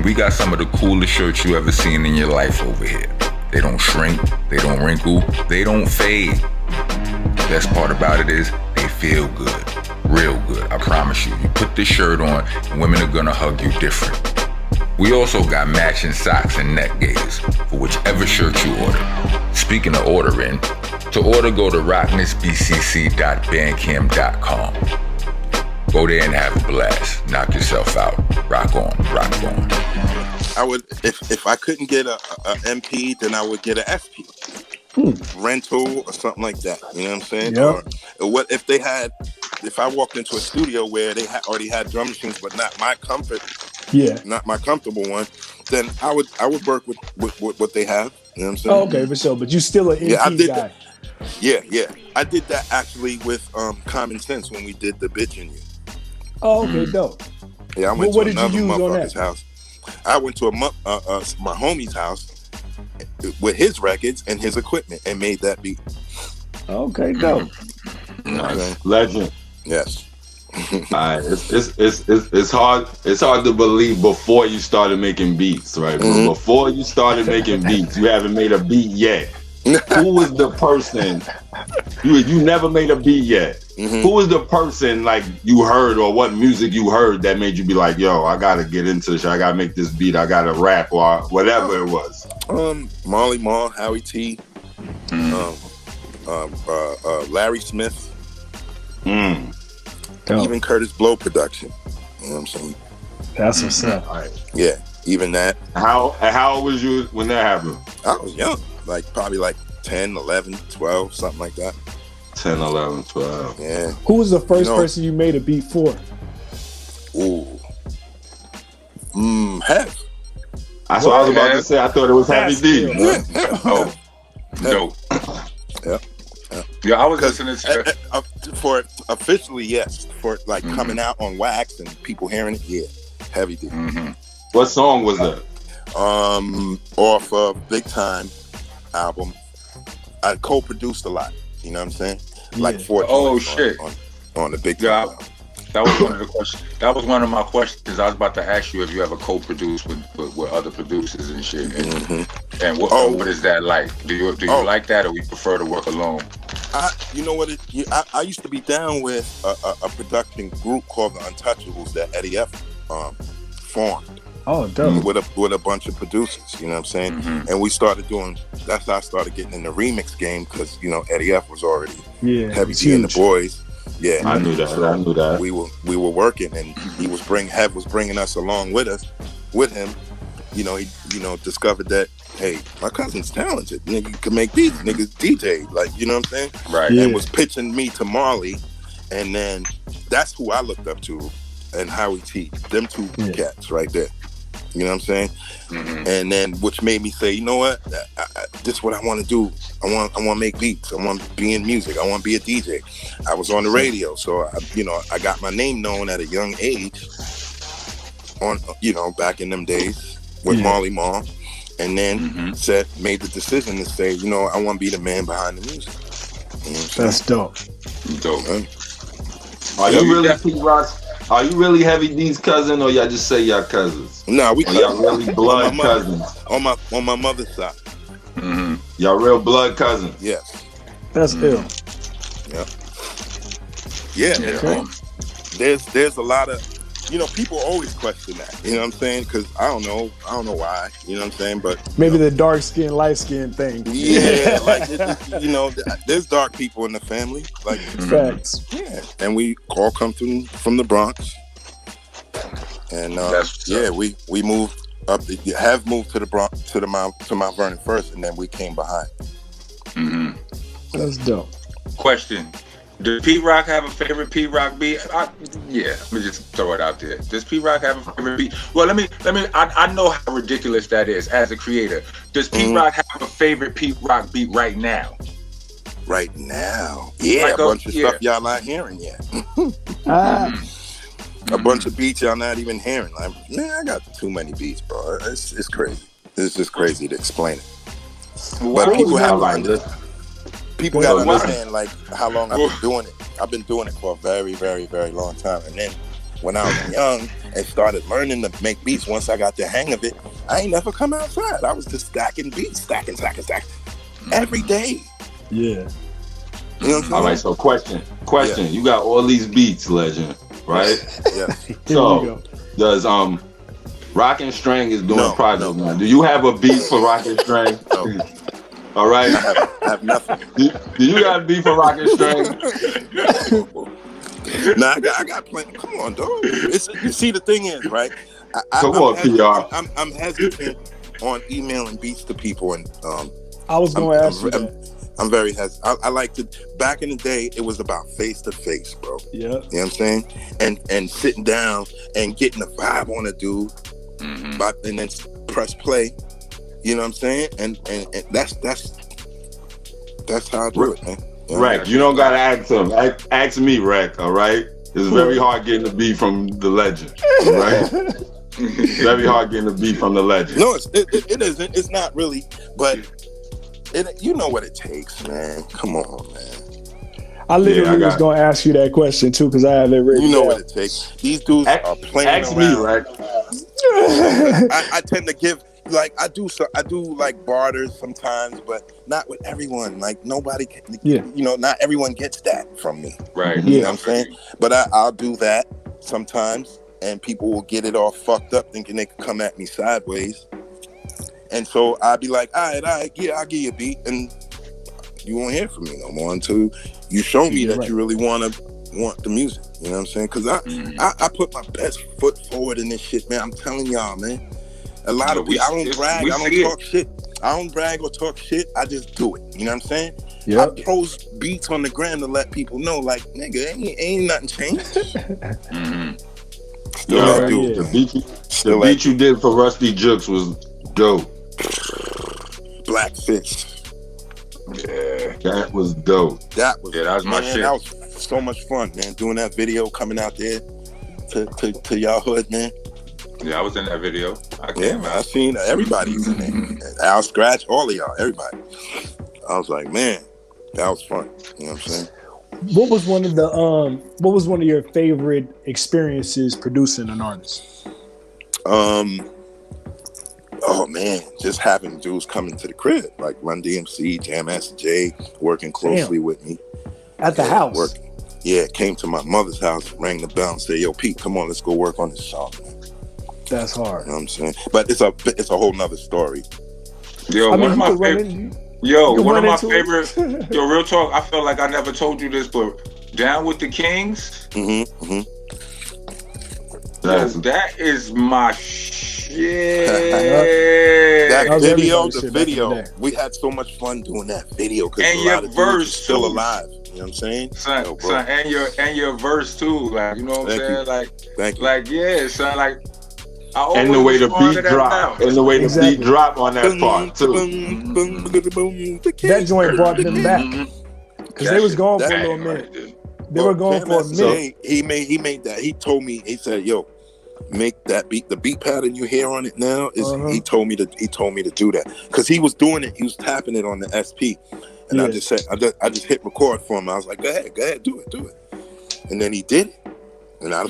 [SPEAKER 6] We got some of the coolest shirts you ever seen in your life over here. They don't shrink, they don't wrinkle, they don't fade. The best part about it is they feel good, real good. I promise you. You put this shirt on and women are gonna hug you different. We also got matching socks and neck gaiters for whichever shirt you order. Speaking of ordering, to order, go to rocknessbcc.bandcamp.com. Go there and have a blast. Knock yourself out. Rock on, rock on.
[SPEAKER 3] I would, if I couldn't get a MP, then I would get an SP. Rental or something like that. You know what I'm saying?
[SPEAKER 4] Yep.
[SPEAKER 3] Or what if if I walked into a studio where they already had drum machines, but not my not my comfortable one, then I would work with what they have. You know what I'm saying?
[SPEAKER 4] Oh, okay, for sure. But you still an MP guy.
[SPEAKER 3] Yeah. I did that actually with Common Sense when we did the Bitch in You.
[SPEAKER 4] Oh, okay, dope.
[SPEAKER 3] Yeah, I went to another motherfucker's house. I went to my homie's house with his records and his equipment and made that beat.
[SPEAKER 4] Okay, dope.
[SPEAKER 2] Okay. Legend.
[SPEAKER 3] Yes.
[SPEAKER 2] It's hard to believe before you started making beats, right? But before you started making beats, you haven't made a beat yet. Who was the person? You never made a beat yet. Who was the person like you heard, or what music you heard that made you be like, yo, I gotta get into this, I gotta make this beat, I gotta rap, or whatever it was?
[SPEAKER 3] Marley Marl, Howie T, Larry Smith, even Curtis Blow production. You know what I'm saying?
[SPEAKER 4] That's what's up.
[SPEAKER 2] All right.
[SPEAKER 3] Yeah, even that.
[SPEAKER 2] How old was you when that happened?
[SPEAKER 3] I was young, like probably like 10, 11, 12, something like that.
[SPEAKER 2] 10, 11, 12.
[SPEAKER 3] Yeah.
[SPEAKER 4] Who was the first person you made a beat for?
[SPEAKER 3] Ooh. Hev.
[SPEAKER 2] That's what I was about to say. I thought it was Heavy D.
[SPEAKER 1] Oh, dope. Yeah, I was listening to
[SPEAKER 3] for officially, yes. For like coming out on wax and people hearing it, yeah. Heavy D.
[SPEAKER 2] What song was that?
[SPEAKER 3] Off of Big Time album. I co-produced a lot. You know what I'm saying? Like 4
[SPEAKER 1] shit.
[SPEAKER 3] On the Big Time album.
[SPEAKER 1] That was one of the questions. That was one of my questions. I was about to ask you if you ever co-produced with other producers and shit. And what is that like? Do you like that, or we prefer to work alone?
[SPEAKER 3] You know what? I used to be down with a production group called the Untouchables that Eddie F formed.
[SPEAKER 4] Oh, dope.
[SPEAKER 3] With a bunch of producers, you know what I'm saying? And we started doing. That's how I started getting in the remix game because Eddie F was already Heavy D and the boys. Yeah,
[SPEAKER 2] I knew that.
[SPEAKER 3] We were working, and Hev was bringing us along with him. He discovered that, hey, my cousin's talented. Nigga can make beats. Nigga's DJ, like, you know what I'm saying?
[SPEAKER 1] Right.
[SPEAKER 3] And was pitching me to Marley, and then that's who I looked up to, and Howie T. Them two cats right there. You know what I'm saying? And then, which made me say, you know what? This is what I want to do. I want to make beats. I want to be in music. I want to be a DJ. I was on the radio, so I got my name known at a young age. Back in them days with Marley Marl, and then made the decision to say, I want to be the man behind the music.
[SPEAKER 4] That's dope.
[SPEAKER 1] Dope.
[SPEAKER 2] Are you really P-Rock's? Are you really Heavy D's cousin, or y'all just say y'all cousins?
[SPEAKER 3] No, we
[SPEAKER 2] y'all really blood cousins
[SPEAKER 3] on my mother's side.
[SPEAKER 2] Y'all real blood cousins.
[SPEAKER 3] Yes.
[SPEAKER 4] That's ill.
[SPEAKER 3] Yeah. There's a lot of people always question that. You know what I'm saying? Because I don't know why. You know what I'm saying? But
[SPEAKER 4] maybe the dark skin, light skin thing.
[SPEAKER 3] Yeah, like there's dark people in the family. Like
[SPEAKER 4] facts.
[SPEAKER 3] Yeah, and we all come from the Bronx. And we moved up. Have moved to the Bronx to Mount Vernon first, and then we came behind.
[SPEAKER 4] That's dope.
[SPEAKER 1] Question. Does P-Rock have a favorite P-Rock beat? Let me just throw it out there. Does P-Rock have a favorite beat? Well, let me. I know how ridiculous that is as a creator. Does P-Rock have a favorite P-Rock beat right now?
[SPEAKER 3] Right now? Yeah, like a bunch of stuff y'all not hearing yet. A bunch of beats y'all not even hearing. Like, man, I got too many beats, bro. It's crazy. It's just crazy to explain it. But people have people gotta understand like how long I've been doing it. I've been doing it for a very, very, very long time. And then when I was young and started learning to make beats, once I got the hang of it, I ain't never come outside. I was just stacking beats, stacking every day.
[SPEAKER 4] Yeah.
[SPEAKER 3] You know what I'm saying?
[SPEAKER 2] All right, so question. Yeah. You got all these beats, legend, right?
[SPEAKER 3] Yeah.
[SPEAKER 2] So does Rockin' String is doing project now. Do you have a beat for Rockin' String?
[SPEAKER 3] No.
[SPEAKER 2] All right.
[SPEAKER 3] I have nothing.
[SPEAKER 2] Do you got a beat for Rockin' String?
[SPEAKER 3] Nah, I got plenty. Come on, dog. You see, the thing is, right?
[SPEAKER 2] Come on, PR.
[SPEAKER 3] I'm hesitant on emailing beats to people, and
[SPEAKER 4] I was going to ask you that.
[SPEAKER 3] I'm very hesitant. I like to. Back in the day, it was about face to face, bro.
[SPEAKER 4] Yeah.
[SPEAKER 3] You know what I'm saying? And sitting down and getting a vibe on a dude, and then press play. You know what I'm saying? And that's how I do it, man. You know?
[SPEAKER 2] Rek, you don't gotta ask him. Ask me, Rek. All right. It's very hard getting the beat from the legend. All right. Very hard getting the beat from the legend.
[SPEAKER 3] No, it isn't. It's not really. But you know what it takes, man. Come on, man.
[SPEAKER 4] I literally was going to ask you that question too, because I have it written.
[SPEAKER 3] You know what it takes. These dudes are playing around.
[SPEAKER 2] Ask me, Rek.
[SPEAKER 3] I tend to give. Like I do like barters sometimes, but not with everyone. Like nobody can, not everyone gets that from me.
[SPEAKER 1] Right.
[SPEAKER 3] You know what I'm saying? But I'll do that sometimes, and people will get it all fucked up thinking they can come at me sideways. And so I'll be like, all right, yeah, I'll give you a beat, and you won't hear from me no more until you show me that you really want to want the music. You know what I'm saying? Because I put my best foot forward in this shit, man. I'm telling y'all, man. A lot of people, I don't brag, I don't talk shit. I don't brag or talk shit. I just do it. You know what I'm saying? Yep. I post beats on the gram to let people know, like, nigga, ain't nothing changed. Still do.
[SPEAKER 2] The beat you did for Rusty Jukes was dope.
[SPEAKER 3] Blackfish.
[SPEAKER 2] Yeah, that was dope.
[SPEAKER 3] That was
[SPEAKER 1] my shit.
[SPEAKER 3] That was so much fun, man. Doing that video, coming out there to y'all hood, man.
[SPEAKER 1] Yeah, I was in that video.
[SPEAKER 3] I seen everybody's in there. Al Scratch, all of y'all, everybody. I was like, man, that was fun. You know what I'm saying?
[SPEAKER 4] What was one of your favorite experiences producing an artist?
[SPEAKER 3] Oh man, just having dudes coming to the crib, like Run DMC, Jam Master Jay, working closely with me.
[SPEAKER 4] At the house?
[SPEAKER 3] Came to my mother's house, rang the bell and said, yo, Pete, come on, let's go work on this song, man.
[SPEAKER 4] That's hard.
[SPEAKER 3] You know what I'm saying? But it's a whole nother story.
[SPEAKER 1] Yo, one of my favorite. Yo, real talk. I felt like I never told you this, but Down with the Kings. That is my shit.
[SPEAKER 3] The video. We had so much fun doing that video because a lot of verse still alive. You know what I'm saying?
[SPEAKER 1] Son, and your verse too. Like, you know what I'm saying? Like,
[SPEAKER 3] thank you.
[SPEAKER 1] Like, yeah, son, like.
[SPEAKER 2] And the way the beat drop, beat drop on that part too.
[SPEAKER 4] That joint brought them back because they was gone for a little minute. They were gone for a minute.
[SPEAKER 3] He made that. He told me. He said, "Yo, make that beat. The beat pattern you hear on it now is." He told me to do that because he was doing it. He was tapping it on the SP, and I just said, I just hit record for him. I was like, "Go ahead, do it," and then he did it.
[SPEAKER 1] That's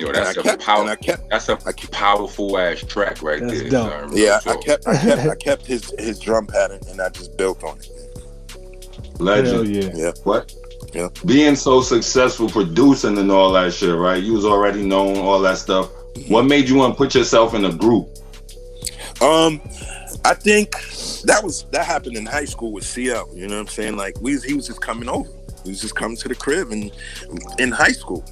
[SPEAKER 1] a powerful ass track right there.
[SPEAKER 4] Dope.
[SPEAKER 3] Yeah, I kept his drum pattern and I just built on it.
[SPEAKER 2] Legend.
[SPEAKER 3] Yeah.
[SPEAKER 2] What?
[SPEAKER 3] Yeah.
[SPEAKER 2] Being so successful producing and all that shit, right? You was already known, all that stuff. What made you want to put yourself in a group?
[SPEAKER 3] I think that happened in high school with CL. You know what I'm saying? Like he was just coming over. He was just coming to the crib and in high school.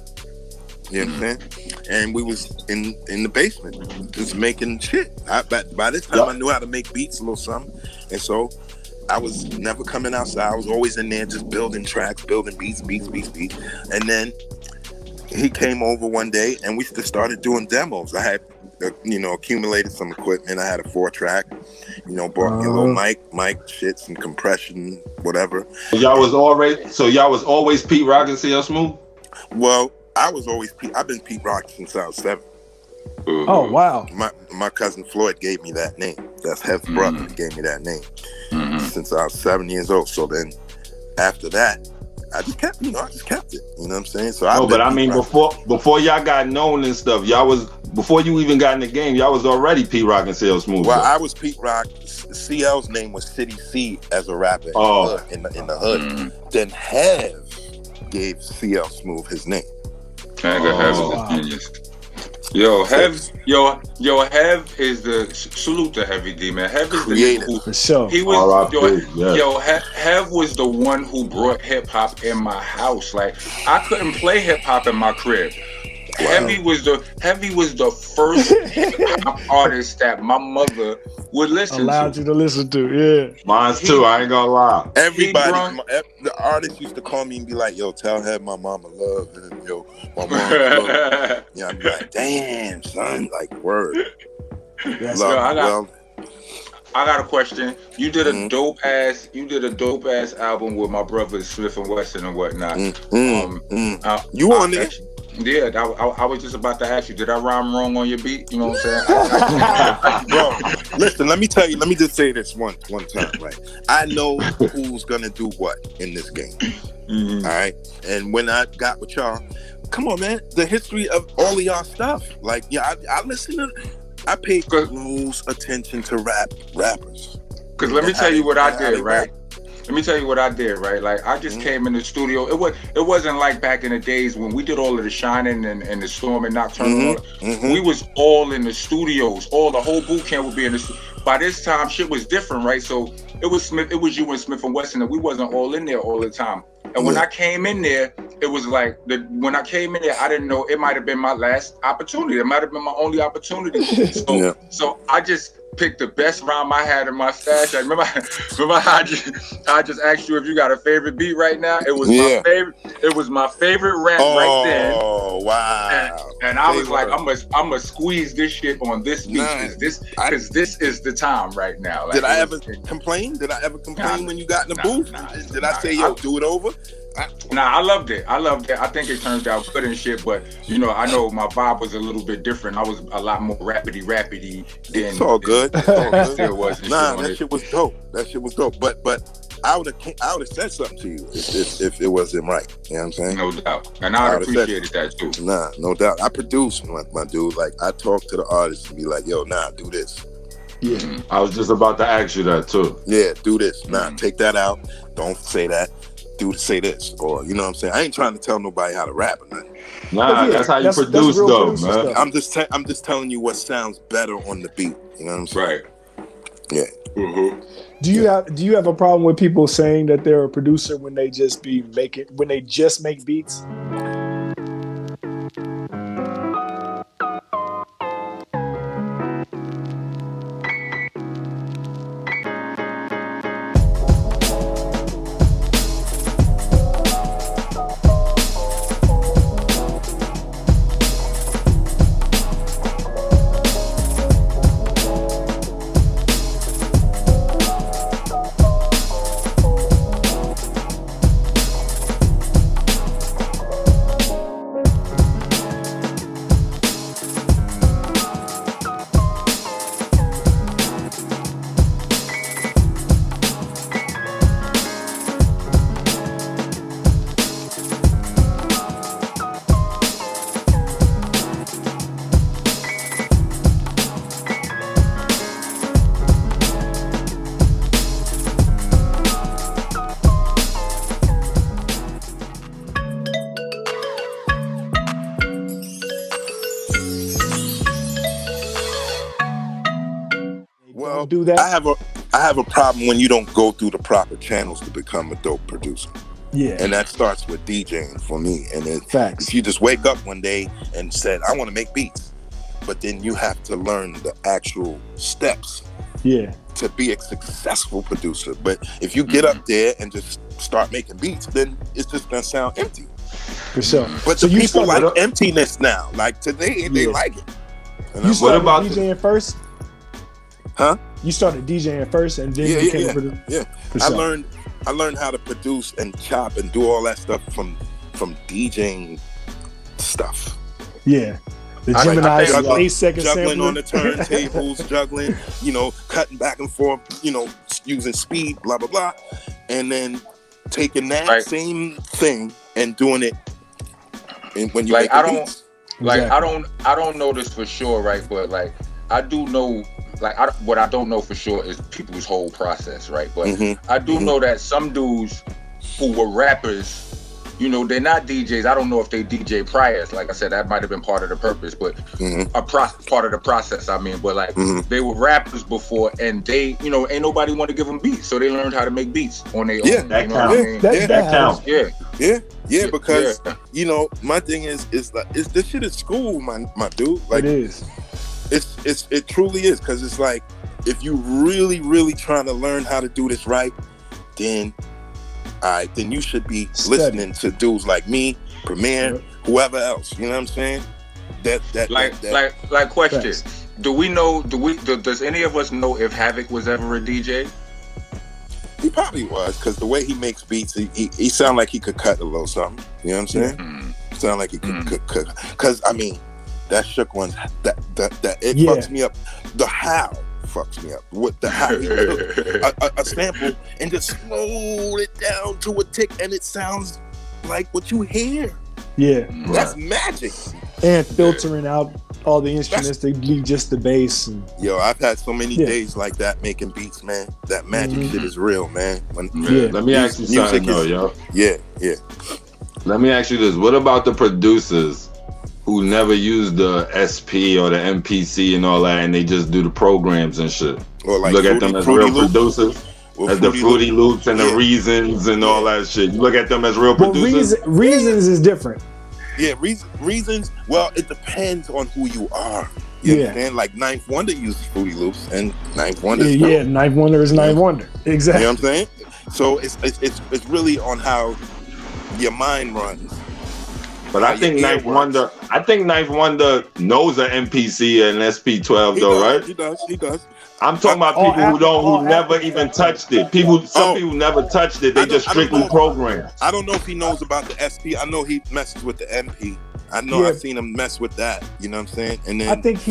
[SPEAKER 3] You know what I'm saying? And we was in the basement just making shit. By this time I knew how to make beats a little something. And so I was never coming outside. I was always in there just building tracks, building beats. And then he came over one day and we just started doing demos. I had accumulated some equipment. I had a 4-track, bought me a little mic shit, some compression, whatever.
[SPEAKER 2] So y'all was always Pete Rock and CL Smooth?
[SPEAKER 3] Well, I've been Pete Rock since I was 7.
[SPEAKER 4] Oh wow!
[SPEAKER 3] My cousin Floyd gave me that name. That's Hef's brother. He gave me that name since I was 7 years old. So then, after that, I just kept it. You know what I'm saying? So
[SPEAKER 2] but I mean, before y'all got known and stuff, before you even got in the game, y'all was already Pete Rock and CL Smooth.
[SPEAKER 3] Well, I was Pete Rock. CL's name was City C as a rapper in the hood. Then Hev gave CL Smooth his name.
[SPEAKER 1] Hev is the salute to Heavy D, man. Hev is
[SPEAKER 3] creative
[SPEAKER 1] the
[SPEAKER 4] for sure.
[SPEAKER 1] He was Hev was the one who brought hip hop in my house. Like I couldn't play hip hop in my crib. Wow. Heavy was the first hip hop artist that my mother would
[SPEAKER 4] allowed you to listen to. Yeah,
[SPEAKER 2] mine's too. I ain't gonna lie.
[SPEAKER 3] Everybody, the artists used to call me and be like, "Yo, tell Hev my mama love him. Yo, my mama love him." Yeah, I'd be like, "Damn, son, like word."
[SPEAKER 1] I got a question. You did a dope ass album with my brothers Smith and Wesson and whatnot.
[SPEAKER 3] You on there?
[SPEAKER 1] Yeah, I was just about to ask you, did I rhyme wrong on your beat? You know what I'm saying?
[SPEAKER 3] Bro, listen, let me just say this one time, right? I know who's gonna do what in this game. All right? And when I got with y'all, come on, man, the history of all of y'all stuff. Like, yeah, I pay close attention to rappers.
[SPEAKER 1] Because let me tell you what I did, right? Let me tell you what I did, right? Like, I just came in the studio. It wasn't like back in the days when we did all of the Shining and the Storm and Nocturnal. We was all in the studios. The whole boot camp would be in the studio. By this time, shit was different, right? So it was you and Smith and Wesson, and we wasn't all in there all the time. And when I came in there, it was like when I came in there, I didn't know it might have been my last opportunity. It might have been my only opportunity. So I just picked the best rhyme I had in my stash. I remember I just asked you if you got a favorite beat right now. It was my favorite. It was my favorite rap right then.
[SPEAKER 3] Oh wow!
[SPEAKER 1] And I was like, I'm gonna squeeze this shit on this beat because this is the time right now. Like,
[SPEAKER 3] did I ever complain? Did I ever complain when you got in the booth? Did I say, yo, do it over?
[SPEAKER 1] I loved it. I think it turned out good and shit, but I know my vibe was a little bit different. I was a lot more rapidy than
[SPEAKER 3] it's all good.
[SPEAKER 1] It was.
[SPEAKER 3] That shit was dope. But I would have said something to you if it wasn't right. You know what I'm saying?
[SPEAKER 1] No doubt. And I appreciated that too.
[SPEAKER 3] No doubt. I produce, my dude. Like, I talk to the artists and be like, yo, do this.
[SPEAKER 2] Yeah. I was just about to ask you that too.
[SPEAKER 3] Yeah, do this. Take that out. Don't say that. Say this, or you know what I'm saying. I ain't trying to tell nobody how to rap or nothing.
[SPEAKER 2] That's how you produce, though, man.
[SPEAKER 3] I'm just telling you what sounds better on the beat. You know what I'm saying?
[SPEAKER 1] Right.
[SPEAKER 3] Yeah.
[SPEAKER 1] Mm-hmm.
[SPEAKER 4] Do you have a problem with people saying that they're a producer when they just make beats? Do that.
[SPEAKER 3] I have a problem when you don't go through the proper channels to become a dope producer.
[SPEAKER 4] Yeah.
[SPEAKER 3] And that starts with DJing for me. And
[SPEAKER 4] Facts.
[SPEAKER 3] If you just wake up one day and said, I want to make beats, but then you have to learn the actual steps to be a successful producer. But if you get up there and just start making beats, then it's just gonna sound empty.
[SPEAKER 4] For sure.
[SPEAKER 3] But the people like emptiness now. Like today, they like it.
[SPEAKER 4] And you started DJing first?
[SPEAKER 3] Huh?
[SPEAKER 4] You started DJing first and then you became a producer?
[SPEAKER 3] Yeah. I learned how to produce and chop and do all that stuff from DJing stuff.
[SPEAKER 4] Yeah. The Gemini 8 second
[SPEAKER 3] juggling
[SPEAKER 4] sampler.
[SPEAKER 3] on the turntables, juggling, cutting back and forth, using speed, blah blah blah. And then taking that same thing and doing it when you make beats.
[SPEAKER 1] I don't know this for sure, right? But I do know, what I don't know for sure is people's whole process, right? But I do know that some dudes who were rappers, they're not DJs. I don't know if they DJ prior. Like I said, that might have been part of the purpose, but part of the process. I mean, but they were rappers before, and they, ain't nobody want to give them beats, so they learned how to make beats on their own.
[SPEAKER 2] That counts. That counts.
[SPEAKER 3] Yeah, because my thing is like this shit is school, my dude. Like,
[SPEAKER 4] it is.
[SPEAKER 3] It truly is, because it's like, if you really trying to learn how to do this right, then you should be listening to dudes like me, Premier, whoever else. You know what I'm saying? That
[SPEAKER 1] question.
[SPEAKER 4] Facts.
[SPEAKER 1] Does any of us know if Havoc was ever a DJ?
[SPEAKER 3] He probably was, because the way he makes beats, he sound like he could cut a little something. You know what I'm saying? Sound like he could because I mean, that shook one, that it fucks me up. The how fucks me up. What the how? He took a sample and just slowed it down to a tick, and it sounds like what you hear.
[SPEAKER 4] Yeah,
[SPEAKER 3] that's magic.
[SPEAKER 4] And filtering out all the instruments, they leave just the bass.
[SPEAKER 3] Yo, I've had so many days like that making beats, man. That magic shit is real, man.
[SPEAKER 2] Let me ask you something, though, yo.
[SPEAKER 3] Yeah.
[SPEAKER 2] Let me ask you this: what about the producers who never use the SP or the MPC and all that, and they just do the programs and shit?
[SPEAKER 3] Or like
[SPEAKER 2] look at them as real producers. As the Fruity Loops and the Reasons and all that shit. You look at them as real producers.
[SPEAKER 4] Reasons is different.
[SPEAKER 3] Yeah, Reasons. Well, it depends on who you are. You understand? Like Ninth Wonder uses Fruity Loops, and Ninth Wonder.
[SPEAKER 4] Ninth Wonder is Ninth Wonder. Exactly.
[SPEAKER 3] You know what I'm saying? So it's really on how your mind runs.
[SPEAKER 2] But I think Ninth Wonder knows an MPC and SP12 though, right?
[SPEAKER 3] He does.
[SPEAKER 2] I'm talking about people who never even touched it. Some people never touched it. They just strictly programmed.
[SPEAKER 3] I don't know if he knows about the SP. I know he messes with the MP. I know I've seen him mess with that. You know what I'm saying? And then
[SPEAKER 4] I think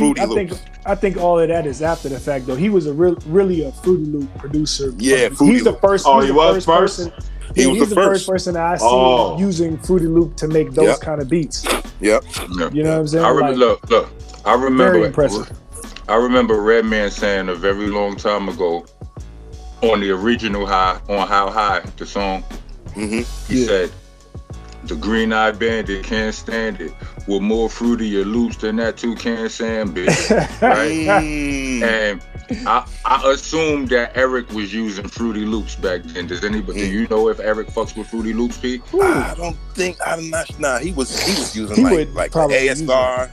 [SPEAKER 4] all of that is after the fact though. He was really a Fruity Loop producer.
[SPEAKER 3] Yeah,
[SPEAKER 4] he's the first.
[SPEAKER 2] Oh, he was first.
[SPEAKER 4] He's the first person I see using Fruity Loop to make those kind of beats.
[SPEAKER 3] Yep.
[SPEAKER 4] You know what I'm saying?
[SPEAKER 1] I remember.
[SPEAKER 4] Very impressive.
[SPEAKER 1] I remember Redman saying a very long time ago on the original How High, the song, he said, the green-eyed bandit can't stand it. With more fruitier loops than that too can't stand bitch. Right? And I assumed that Eric was using Fruity Loops back then. Does anybody do you know if Eric fucks with Fruity Loops, Pete?
[SPEAKER 3] I don't think he was using like ASR.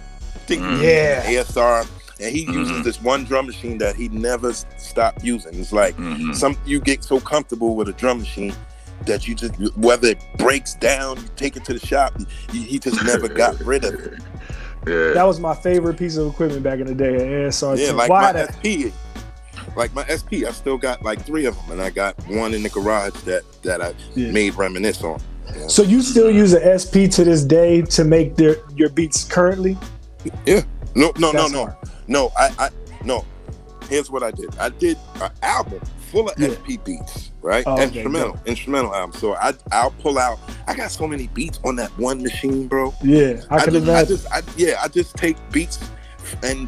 [SPEAKER 3] ASR. And he uses this one drum machine that he never stopped using. It's like you get so comfortable with a drum machine that you just, whether it breaks down, you take it to the shop, he just never got rid of it.
[SPEAKER 1] Yeah.
[SPEAKER 4] That was my favorite piece of equipment back in the day at ASR.
[SPEAKER 3] Yeah, like my SP. Like my SP, I still got like 3 of them, and I got one in the garage that I made reminisce on. You know?
[SPEAKER 4] So you still use an SP to this day to make your beats currently?
[SPEAKER 3] Yeah. No. No. Here's what I did. I did an album full of SP beats, right? Instrumental album. So I'll pull out. I got so many beats on that one machine, bro.
[SPEAKER 4] Yeah, I can imagine.
[SPEAKER 3] I just take beats and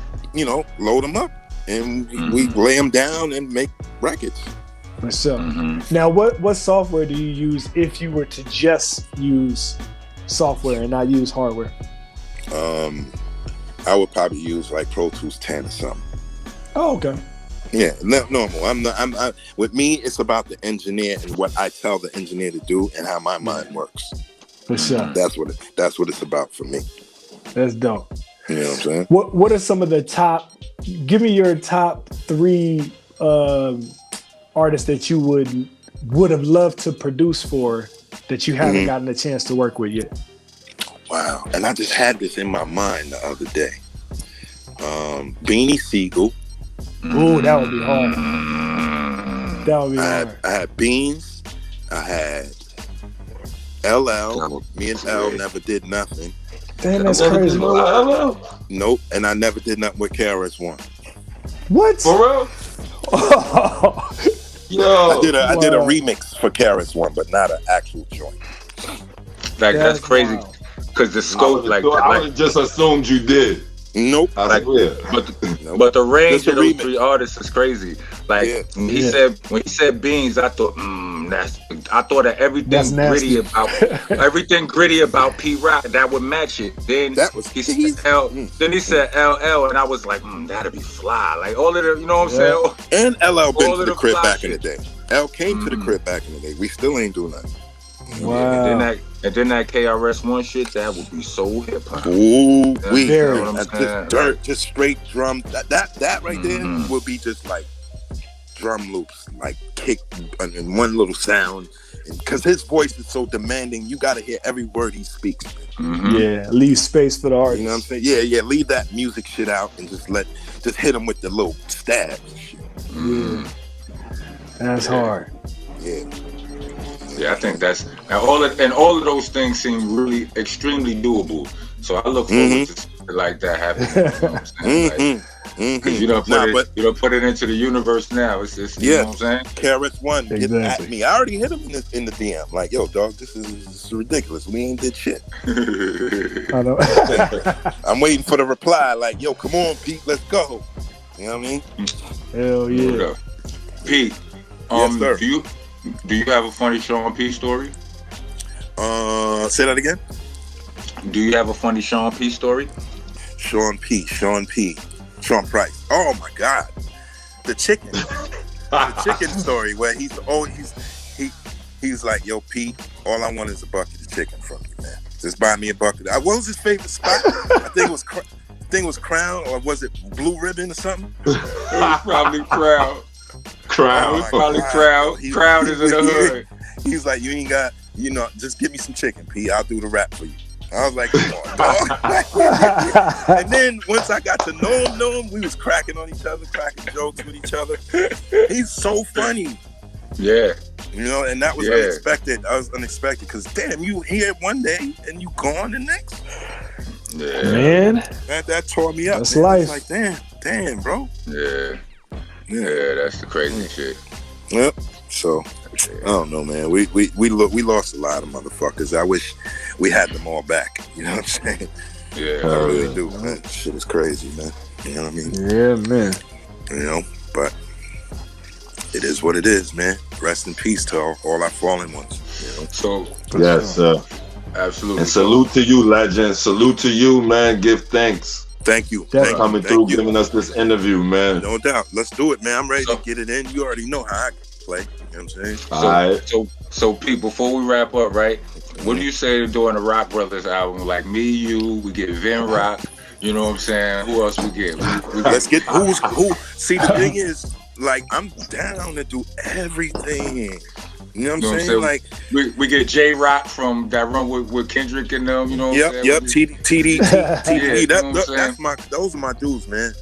[SPEAKER 3] load them up, and we lay them down and make records.
[SPEAKER 4] So now, what software do you use if you were to just use software and not use hardware?
[SPEAKER 3] I would probably use like Pro Tools 10 or something. Oh,
[SPEAKER 4] okay.
[SPEAKER 3] Yeah, normal. I'm with me, it's about the engineer and what I tell the engineer to do and how my mind works.
[SPEAKER 4] For sure.
[SPEAKER 3] That's what it's about for me.
[SPEAKER 4] That's dope.
[SPEAKER 3] You know what I'm saying?
[SPEAKER 4] What are some of the top? Give me your top 3 artists that you would have loved to produce for that you haven't gotten a chance to work with yet.
[SPEAKER 3] Wow. And I just had this in my mind the other day. Beanie Siegel.
[SPEAKER 4] Ooh, that would be hard. That would be hard.
[SPEAKER 3] I had Beans. I had LL. Me and L never did nothing.
[SPEAKER 4] Damn, that's crazy.
[SPEAKER 3] Nope. And I never did nothing with KRS1.
[SPEAKER 4] What?
[SPEAKER 2] For real?
[SPEAKER 3] Yo. I did a remix for KRS1, but not an actual joint.
[SPEAKER 1] Like that's crazy. Because the scope, I
[SPEAKER 2] would just assumed you did.
[SPEAKER 3] Nope.
[SPEAKER 1] But the range of those 3 artists is crazy. Like when he said Beans, I thought that everything gritty about P Rock that would match it. Then he said LL, and I was like, that'd be fly. Like all of the, you know what I'm saying?
[SPEAKER 3] And LL been to the crib back in the day. L came to the crib back in the day. We still ain't doing nothing.
[SPEAKER 1] Wow. And then that KRS1 shit, that would be so hip hop.
[SPEAKER 3] Ooh,
[SPEAKER 1] just
[SPEAKER 3] just straight drum. That right there would be just like drum loops, like kick and one little sound. Because his voice is so demanding, you got to hear every word he speaks.
[SPEAKER 4] Yeah, leave space for the artist.
[SPEAKER 3] You know what I'm saying? Yeah. Leave that music shit out and just hit him with the little stab and shit.
[SPEAKER 4] Yeah, that's hard.
[SPEAKER 3] Yeah.
[SPEAKER 1] Yeah, I think that's all of those things seem really extremely doable. So I look forward to something like that happening. You know what I'm saying? Because you don't put it into the universe now. It's just you know what I'm saying?
[SPEAKER 3] KRS1 get at me. I already hit him in the DM. Like, yo, dog, this is ridiculous. We ain't did shit.
[SPEAKER 4] I know.
[SPEAKER 3] I'm waiting for the reply. Like, yo, come on, Pete, let's go. You know what I mean?
[SPEAKER 4] Hell yeah.
[SPEAKER 1] Pete,
[SPEAKER 3] yes, sir.
[SPEAKER 1] Do you have a funny Sean P story?
[SPEAKER 3] Say that again.
[SPEAKER 1] Do you have a funny Sean P story?
[SPEAKER 3] Sean Price. Oh my God, the chicken. the chicken story where he's like, yo, P, all I want is a bucket of chicken from you, man. Just buy me a bucket. What was his favorite spot? I think it was Crown, or was it Blue Ribbon or something?
[SPEAKER 1] It was probably Crown.
[SPEAKER 2] Crown.
[SPEAKER 1] It was probably Crown. Crown is in the hood.
[SPEAKER 3] He's like, you ain't got, just give me some chicken, P. I'll do the rap for you. I was like, come on, dog. And then once I got to know him, we was cracking on each other, cracking jokes with each other. He's so funny.
[SPEAKER 1] Yeah.
[SPEAKER 3] And that was unexpected. I was unexpected because, damn, you here one day and you gone the next.
[SPEAKER 1] Yeah.
[SPEAKER 4] Man.
[SPEAKER 3] That tore me up.
[SPEAKER 4] That's
[SPEAKER 3] man.
[SPEAKER 4] life.
[SPEAKER 3] Like, damn, bro.
[SPEAKER 1] Yeah. Yeah, that's the crazy shit.
[SPEAKER 3] Yep. So, I don't know, man. We lost a lot of motherfuckers. I wish we had them all back. You know what I'm saying?
[SPEAKER 1] Yeah.
[SPEAKER 3] I really do, man. Shit is crazy, man. You know what I mean?
[SPEAKER 4] Yeah, man.
[SPEAKER 3] But it is what it is, man. Rest in peace to all our fallen ones.
[SPEAKER 1] So,
[SPEAKER 2] yes, sir.
[SPEAKER 1] Absolutely.
[SPEAKER 2] And salute to you, legend. Salute to you, man. Give thanks.
[SPEAKER 3] Thank you.
[SPEAKER 4] Definitely.
[SPEAKER 2] Coming through, giving us this interview, man.
[SPEAKER 3] No doubt. Let's do it, man. I'm ready to get it in. You already know how I play. You know what I'm saying?
[SPEAKER 2] All right.
[SPEAKER 1] So Pete, before we wrap up, right? What do you say to doing a Rock Brothers album? Like me, you, we get Vin Rock. You know what I'm saying? Who else we get?
[SPEAKER 3] Let's get who. See, the thing is, like, I'm down to do everything. You know what I'm saying? Like,
[SPEAKER 1] we get J Rock from that run with Kendrick and them. You know what I'm saying?
[SPEAKER 3] Yep. TD.
[SPEAKER 1] Yeah,
[SPEAKER 3] Those are my dudes, man.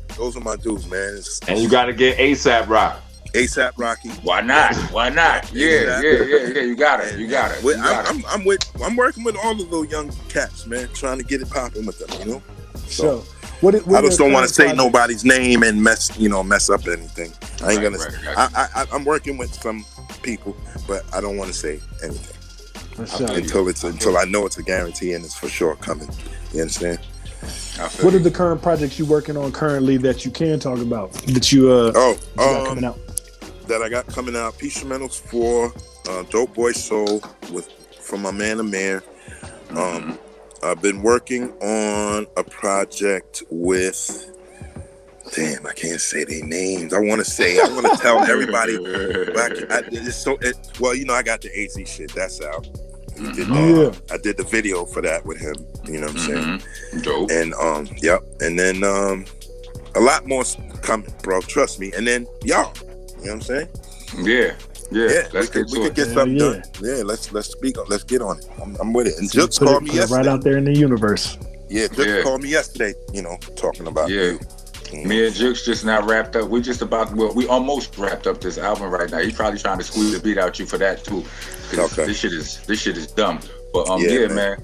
[SPEAKER 2] And you got to get ASAP Rock.
[SPEAKER 3] ASAP Rocky.
[SPEAKER 1] Why not? Yeah. You got it.
[SPEAKER 3] I'm working with all of those young cats, man, trying to get it popping with them.
[SPEAKER 4] So,
[SPEAKER 3] I just don't want to say nobody's name and mess up anything. I ain't gonna.
[SPEAKER 1] Right.
[SPEAKER 3] I'm working with some people, but I don't want to say anything until I know it's a guarantee and it's for sure coming. You understand?
[SPEAKER 4] What are the current projects you working on currently that you can talk about? That you got coming out?
[SPEAKER 3] That I got coming out. Peace Instrumentals for Dope Boy Soul from my man Amir. I've been working on a project with. Damn, I can't say their names. I want to tell everybody. But I got the AZ shit. That's out. I did the video for that with him. You know what I'm saying?
[SPEAKER 1] Dope.
[SPEAKER 3] And and then a lot more coming, bro. Trust me. And then y'all. You know what I'm saying?
[SPEAKER 1] Yeah.
[SPEAKER 3] We could get something done. Yeah, let's speak. Let's get on it. I'm with it. And Jux called me yesterday.
[SPEAKER 4] Right out there in the universe.
[SPEAKER 3] Yeah, Jux called me yesterday. Talking about you.
[SPEAKER 1] Me and Jux just now wrapped up. We almost wrapped up this album right now. He's probably trying to squeeze a beat out you for that too.
[SPEAKER 3] Okay.
[SPEAKER 1] This shit is dumb. But man.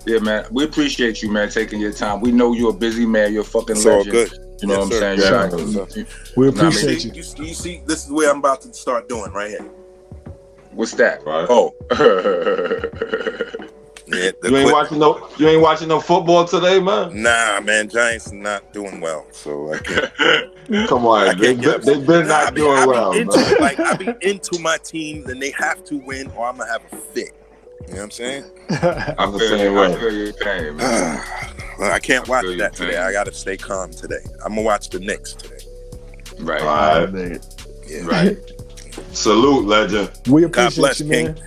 [SPEAKER 1] Yeah, man. We appreciate you, man, taking your time. We know you're a busy man. You're a fucking legend.
[SPEAKER 3] All good.
[SPEAKER 1] You know what I'm saying?
[SPEAKER 4] We appreciate you.
[SPEAKER 3] You see, this is where I'm about to start doing right here.
[SPEAKER 1] What's that?
[SPEAKER 2] Right.
[SPEAKER 1] Oh.
[SPEAKER 3] Yeah,
[SPEAKER 2] you ain't watching no football today, man?
[SPEAKER 3] Nah, man. Giants are not doing well, so I can't.
[SPEAKER 2] Come on, they've been not doing well.
[SPEAKER 3] I be into my team, and they have to win, or I'm gonna have a fit. You know what I'm saying?
[SPEAKER 2] I'm the same way.
[SPEAKER 1] I feel your pain, man.
[SPEAKER 3] I can't watch that today. I gotta stay calm today. I'm gonna watch the Knicks today.
[SPEAKER 1] Right.
[SPEAKER 2] All right.
[SPEAKER 3] Yeah.
[SPEAKER 1] Right.
[SPEAKER 2] Salute, legend.
[SPEAKER 4] We
[SPEAKER 3] God
[SPEAKER 4] appreciate
[SPEAKER 3] bless,
[SPEAKER 4] you,
[SPEAKER 3] King.
[SPEAKER 4] man.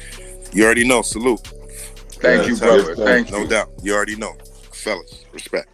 [SPEAKER 3] You already know. Salute.
[SPEAKER 1] Thank you, brother. Thank you.
[SPEAKER 3] No doubt. You already know. Fellas, respect.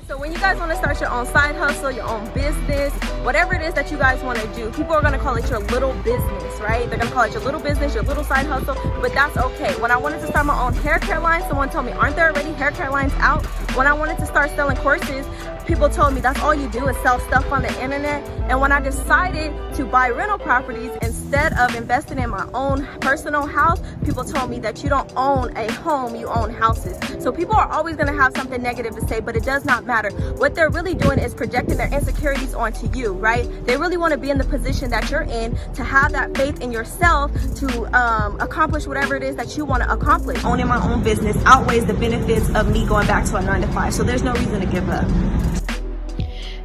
[SPEAKER 7] So when you guys want to start your own side hustle, your own business, whatever it is that you guys want to do, people are going to call it your little business, right? They're going to call it your little business, your little side hustle, but that's okay. When I wanted to start my own hair care line, someone told me, aren't there already hair care lines out? When I wanted to start selling courses, people told me that's all you do is sell stuff on the internet. And when I decided to buy rental properties instead of investing in my own personal house, people told me that you don't own a home, you own houses. So people are always going to have something negative to say, but it does not matter. What they're really doing is projecting their insecurities onto you, right? They really want to be in the position that you're in, to have that faith in yourself to accomplish whatever it is that you want to accomplish. Owning my own business outweighs the benefits of me going back to a 9-to-5, so there's no reason to give up.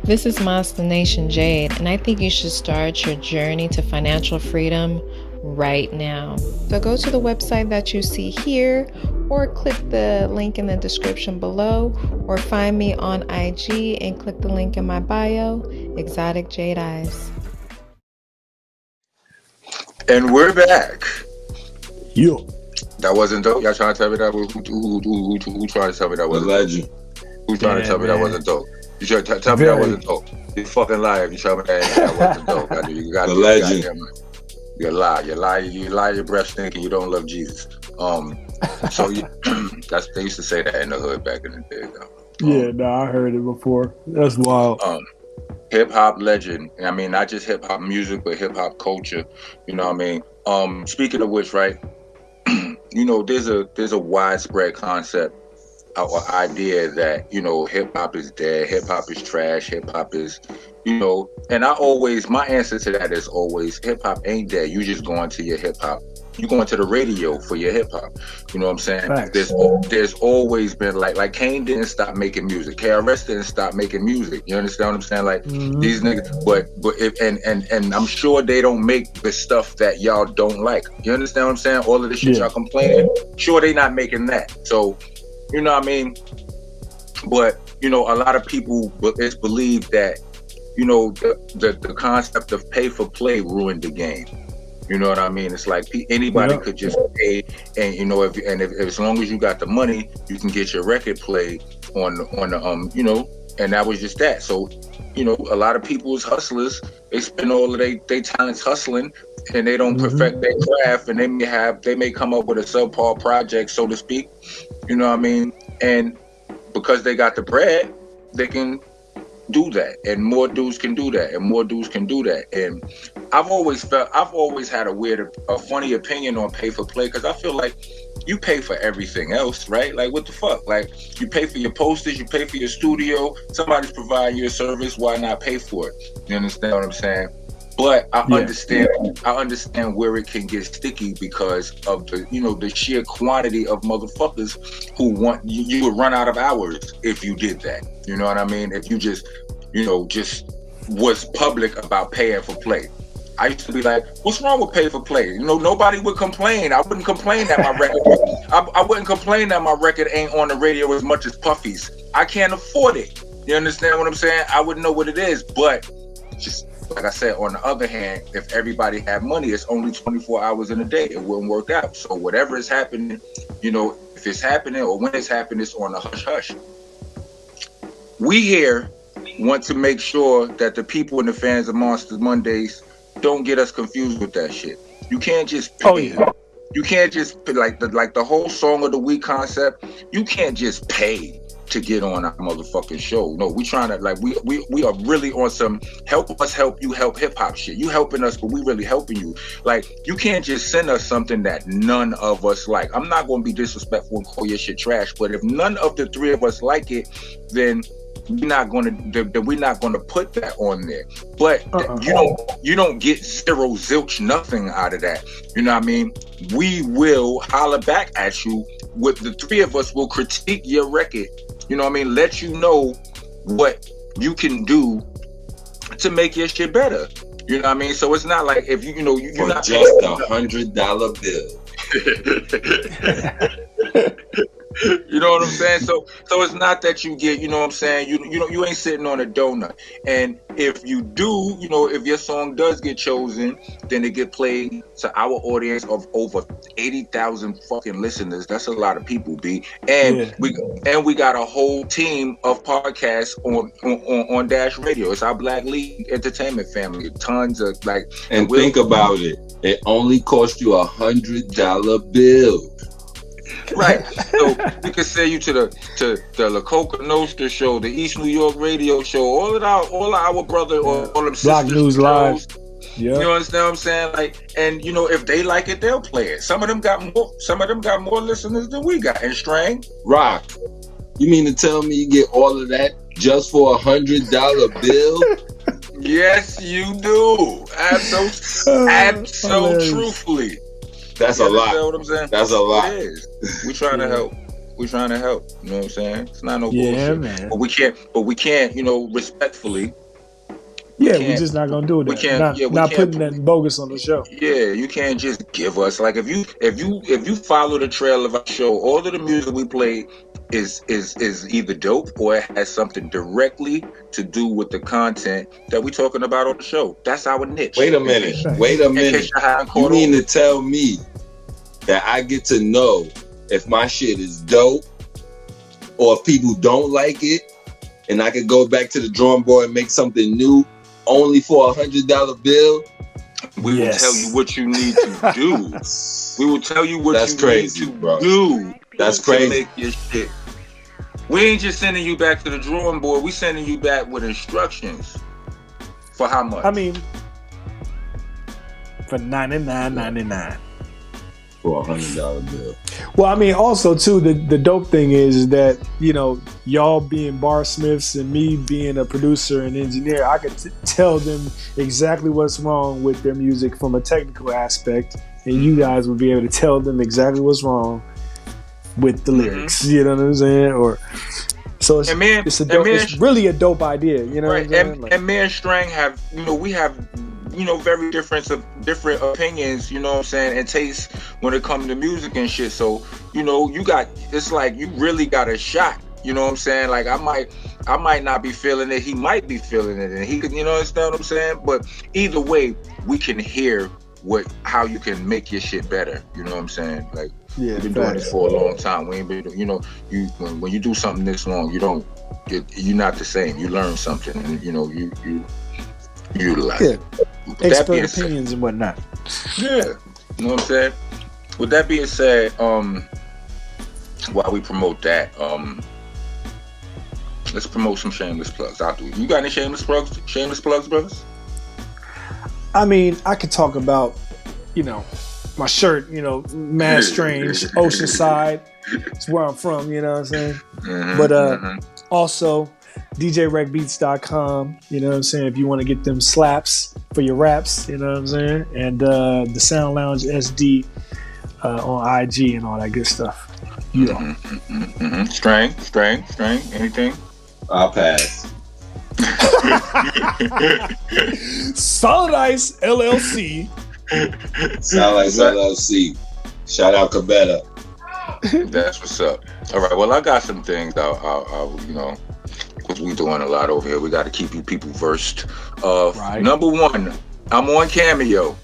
[SPEAKER 8] This is Monsta Nation Jade, and I think you should start your journey to financial freedom right now. So go to the website that you see here, or click the link in the description below, or find me on IG and click the link in my bio, Exotic Jade Eyes.
[SPEAKER 1] And we're back.
[SPEAKER 4] Yo.
[SPEAKER 1] That wasn't dope. Y'all trying to tell me that? Who trying to tell me that wasn't
[SPEAKER 2] legend?
[SPEAKER 1] Who's trying to tell me that wasn't dope? You should tell me that wasn't dope. You fucking lie if you tell me that wasn't dope. You got
[SPEAKER 2] the legend.
[SPEAKER 1] You lie. You lie. Your breath stinking. You don't love Jesus. So they used to say that in the hood back in the day.
[SPEAKER 4] I heard it before. That's wild.
[SPEAKER 1] Hip hop legend. I mean, not just hip hop music, but hip hop culture. You know what I mean? Speaking of which, right? You know, there's a widespread concept or idea that, you know, hip hop is dead, hip hop is trash, hip hop is, you know, and my answer to that is always hip hop ain't dead. You just going to your hip hop. You going to the radio for your hip hop. You know what I'm saying?
[SPEAKER 4] Facts.
[SPEAKER 1] There's always been like Kane didn't stop making music. KRS didn't stop making music. You understand what I'm saying? Like these niggas, but if and I'm sure they don't make the stuff that y'all don't like. You understand what I'm saying? All of the shit y'all complaining. Sure, they not making that. So, you know what I mean? But, you know, a lot of people, it's believed that, you know, the concept of pay for play ruined the game. You know what I mean? It's like anybody could just pay, and you know, if as long as you got the money, you can get your record played on the you know, and that was just that. So, you know, a lot of people is hustlers. They spend all of their talents hustling, and they don't perfect their craft, and they may come up with a subpar project, so to speak. You know what I mean? And because they got the bread, they can do that, and more dudes can do that, and more dudes can do that. And I've always had a funny opinion on pay for play, because I feel like you pay for everything else, right? Like, what the fuck? Like, you pay for your posters, you pay for your studio, somebody's providing you a service, why not pay for it? You understand what I'm saying? But I understand where it can get sticky because of the, you know, the sheer quantity of motherfuckers who want you would run out of hours if you did that. You know what I mean? If you just was public about paying for play. I used to be like, what's wrong with pay for play? You know, nobody would complain. I wouldn't complain that my record I wouldn't complain that my record ain't on the radio as much as Puffy's. I can't afford it. You understand what I'm saying? I wouldn't know what it is, but just like I said, on the other hand, if everybody had money, it's only 24 hours in a day. It wouldn't work out. So whatever is happening, you know, if it's happening or when it's happening, it's on a hush-hush. We here want to make sure that the people and the fans of Monsta Mondayz don't get us confused with that shit. You can't just pay. You can't just like the whole song of the week concept. You can't just pay to get on our motherfucking show. No, we trying to we are really on some help us help you help hip hop shit. You helping us, but we really helping you. Like, you can't just send us something that none of us like. I'm not going to be disrespectful and call your shit trash, but if none of the three of us like it, then we're not going to put that on there. But you don't get zero zilch nothing out of that. You know what I mean? We will holler back at you. With the three of us will critique your record. You know what I mean? Let you know what you can do to make your shit better. You know what I mean? So it's not like if you're not
[SPEAKER 2] just $100 bill.
[SPEAKER 1] You know what I'm saying? So it's not that you get, you know what I'm saying? You ain't sitting on a donut. And if you do, you know, if your song does get chosen, then it get played to our audience of over 80,000 fucking listeners. That's a lot of people, B. And we got a whole team of podcasts on Dash Radio. It's our Black League entertainment family. Tons of like.
[SPEAKER 2] And think about it. It only cost you $100 bill.
[SPEAKER 1] Right, so we can send you to the La Coca Nostra show, the East New York radio show, all of our brother or all them
[SPEAKER 4] Black
[SPEAKER 1] sisters
[SPEAKER 4] News Live.
[SPEAKER 1] Yeah, you understand what I'm saying? Like, and you know, if they like it, they'll play it. Some of them got more listeners than we got. And Starang,
[SPEAKER 2] Rock, you mean to tell me you get all of that just for $100 bill?
[SPEAKER 1] Yes, you do. Absolutely, truthfully.
[SPEAKER 2] That's a lot.
[SPEAKER 1] What I'm saying?
[SPEAKER 2] That's a lot.
[SPEAKER 1] It is. We're trying to help. We're trying to help. You know what I'm saying? It's not no bullshit.
[SPEAKER 4] Man.
[SPEAKER 1] But we can't, you know, respectfully.
[SPEAKER 4] We're just not gonna do that.
[SPEAKER 1] We can't.
[SPEAKER 4] Not putting that bogus on the show.
[SPEAKER 1] Yeah, you can't just give us like if you follow the trail of our show, all of the music we play is either dope or it has something directly to do with the content that we're talking about on the show. That's our niche.
[SPEAKER 2] Wait a minute. You mean to tell me that I get to know if my shit is dope or if people don't like it, and I can go back to the drawing board and make something new only for $100 bill?
[SPEAKER 1] We will tell you what you need to do. We will tell you what need to do.
[SPEAKER 2] That's crazy.
[SPEAKER 1] To make your shit. We ain't just sending you back to the drawing board. We sending you back with instructions. For how much?
[SPEAKER 4] I mean, for $99.99.
[SPEAKER 2] For $100 bill.
[SPEAKER 4] Well, I mean, also too, the dope thing is that, you know, y'all being barsmiths and me being a producer and engineer, I could tell them exactly what's wrong with their music from a technical aspect, and you guys would be able to tell them exactly what's wrong with the lyrics. You know what I'm saying? Or so it's really a dope idea. You know what I'm saying?
[SPEAKER 1] And me and Starang have, you know, we have, you know, very different opinions, you know what I'm saying, and tastes when it comes to music and shit. So, you know, it's like you really got a shot, you know what I'm saying? Like I might not be feeling it, he might be feeling it, and he could, you know, understand what I'm saying? But either way, we can hear how you can make your shit better, you know what I'm saying? Like we've been doing this for a long time. We ain't been, you know, when you do something this long, you're not the same. You learn something, and you know, you utilize it.
[SPEAKER 4] Expert opinions and whatnot.
[SPEAKER 1] Yeah, you know what I'm saying? With that being said, while we promote that, let's promote some shameless plugs. I'll do it. You got any shameless plugs, brothers?
[SPEAKER 4] I mean, I could talk about, you know, my shirt, you know, Mad Strange, Oceanside. It's where I'm from, you know what I'm saying? But also DJRekBeats.com, you know what I'm saying, if you want to get them slaps for your raps, you know what I'm saying? And the Sound Lounge SD on IG and all that good stuff. You know.
[SPEAKER 1] Starang, anything?
[SPEAKER 2] I'll pass.
[SPEAKER 4] Solid Ice LLC.
[SPEAKER 2] Solid Ice LLC. Shout out Cabetta.
[SPEAKER 1] That's what's up. All right, well, I got some things I'll you know, because we doing a lot over here. We got to keep you people versed. Right. Number one, I'm on Cameo.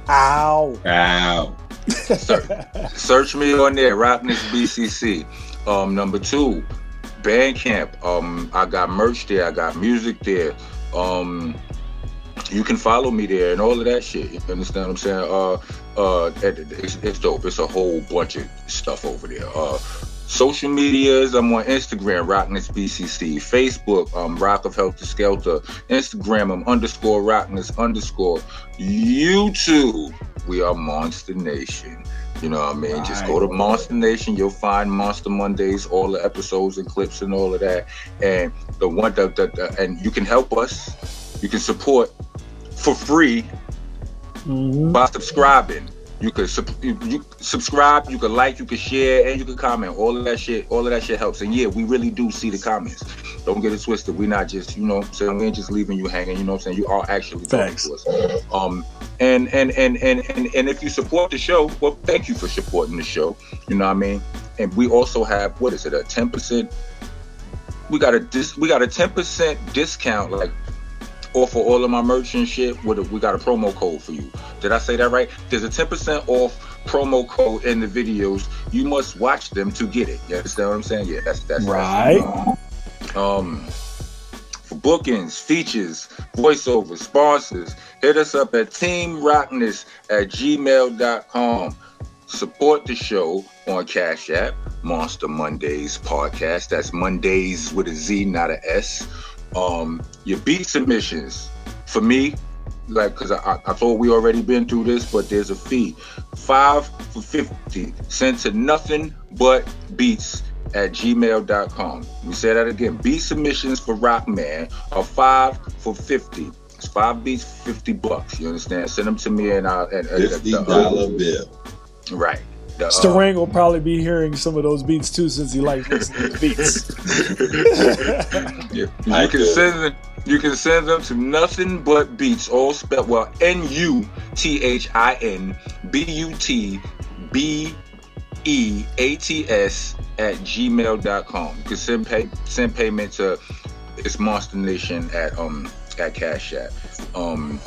[SPEAKER 4] Ow.
[SPEAKER 1] Search me on there, Rockness BCC. Number two, Bandcamp. I got merch there. I got music there. You can follow me there and all of that shit. You understand what I'm saying? It's dope. It's a whole bunch of stuff over there. Social medias, I'm on Instagram, Rockness BCC. Facebook, Rock of Helter Skelter. Instagram, I'm _Rockness_. YouTube, we are Monsta Nation. You know what I mean? Right. Just go to Monsta Nation. You'll find Monsta Mondayz, all the episodes and clips and all of that. And and you can help us. You can support for free by subscribing. You can subscribe, you can like, you can share, and you can comment. All of that shit helps. And yeah, we really do see the comments. Don't get it twisted. We're not just, you know what I'm saying, we ain't just leaving you hanging, you know what I'm saying? You are actually talking to us. And if you support the show, well, thank you for supporting the show. You know what I mean? And we also have, what is it, a 10%? We got a 10% discount, like, off for all of my merch and shit. We got a promo code for you. Did I say that right? There's a 10% off promo code in the videos. You must watch them to get it. You understand what I'm saying? Yeah, that's
[SPEAKER 4] right.
[SPEAKER 1] For bookings, features, voiceovers, sponsors, hit us up at teamrockness@gmail.com. Support the show on CashApp MonstaMondayz Podcast. That's Mondays with a Z, not a S. Your beat submissions for me, like, because I thought we already been through this, but there's a fee. 5 for $50 sent to nothing but beats @gmail.com. Let me say that again. Beat submissions for Rockman are 5 for $50. It's 5 beats for $50. You understand? Send them to me and
[SPEAKER 2] $50 bill.
[SPEAKER 1] Right.
[SPEAKER 4] Starang will probably be hearing some of those beats too, since he likes listening to beats.
[SPEAKER 1] Yeah. You can send them to nothing but beats, all spelled NUTHINBUTBEATS monstanation@gmail.com. You can send payment to it's Monsta Nation at CashApp.
[SPEAKER 2] And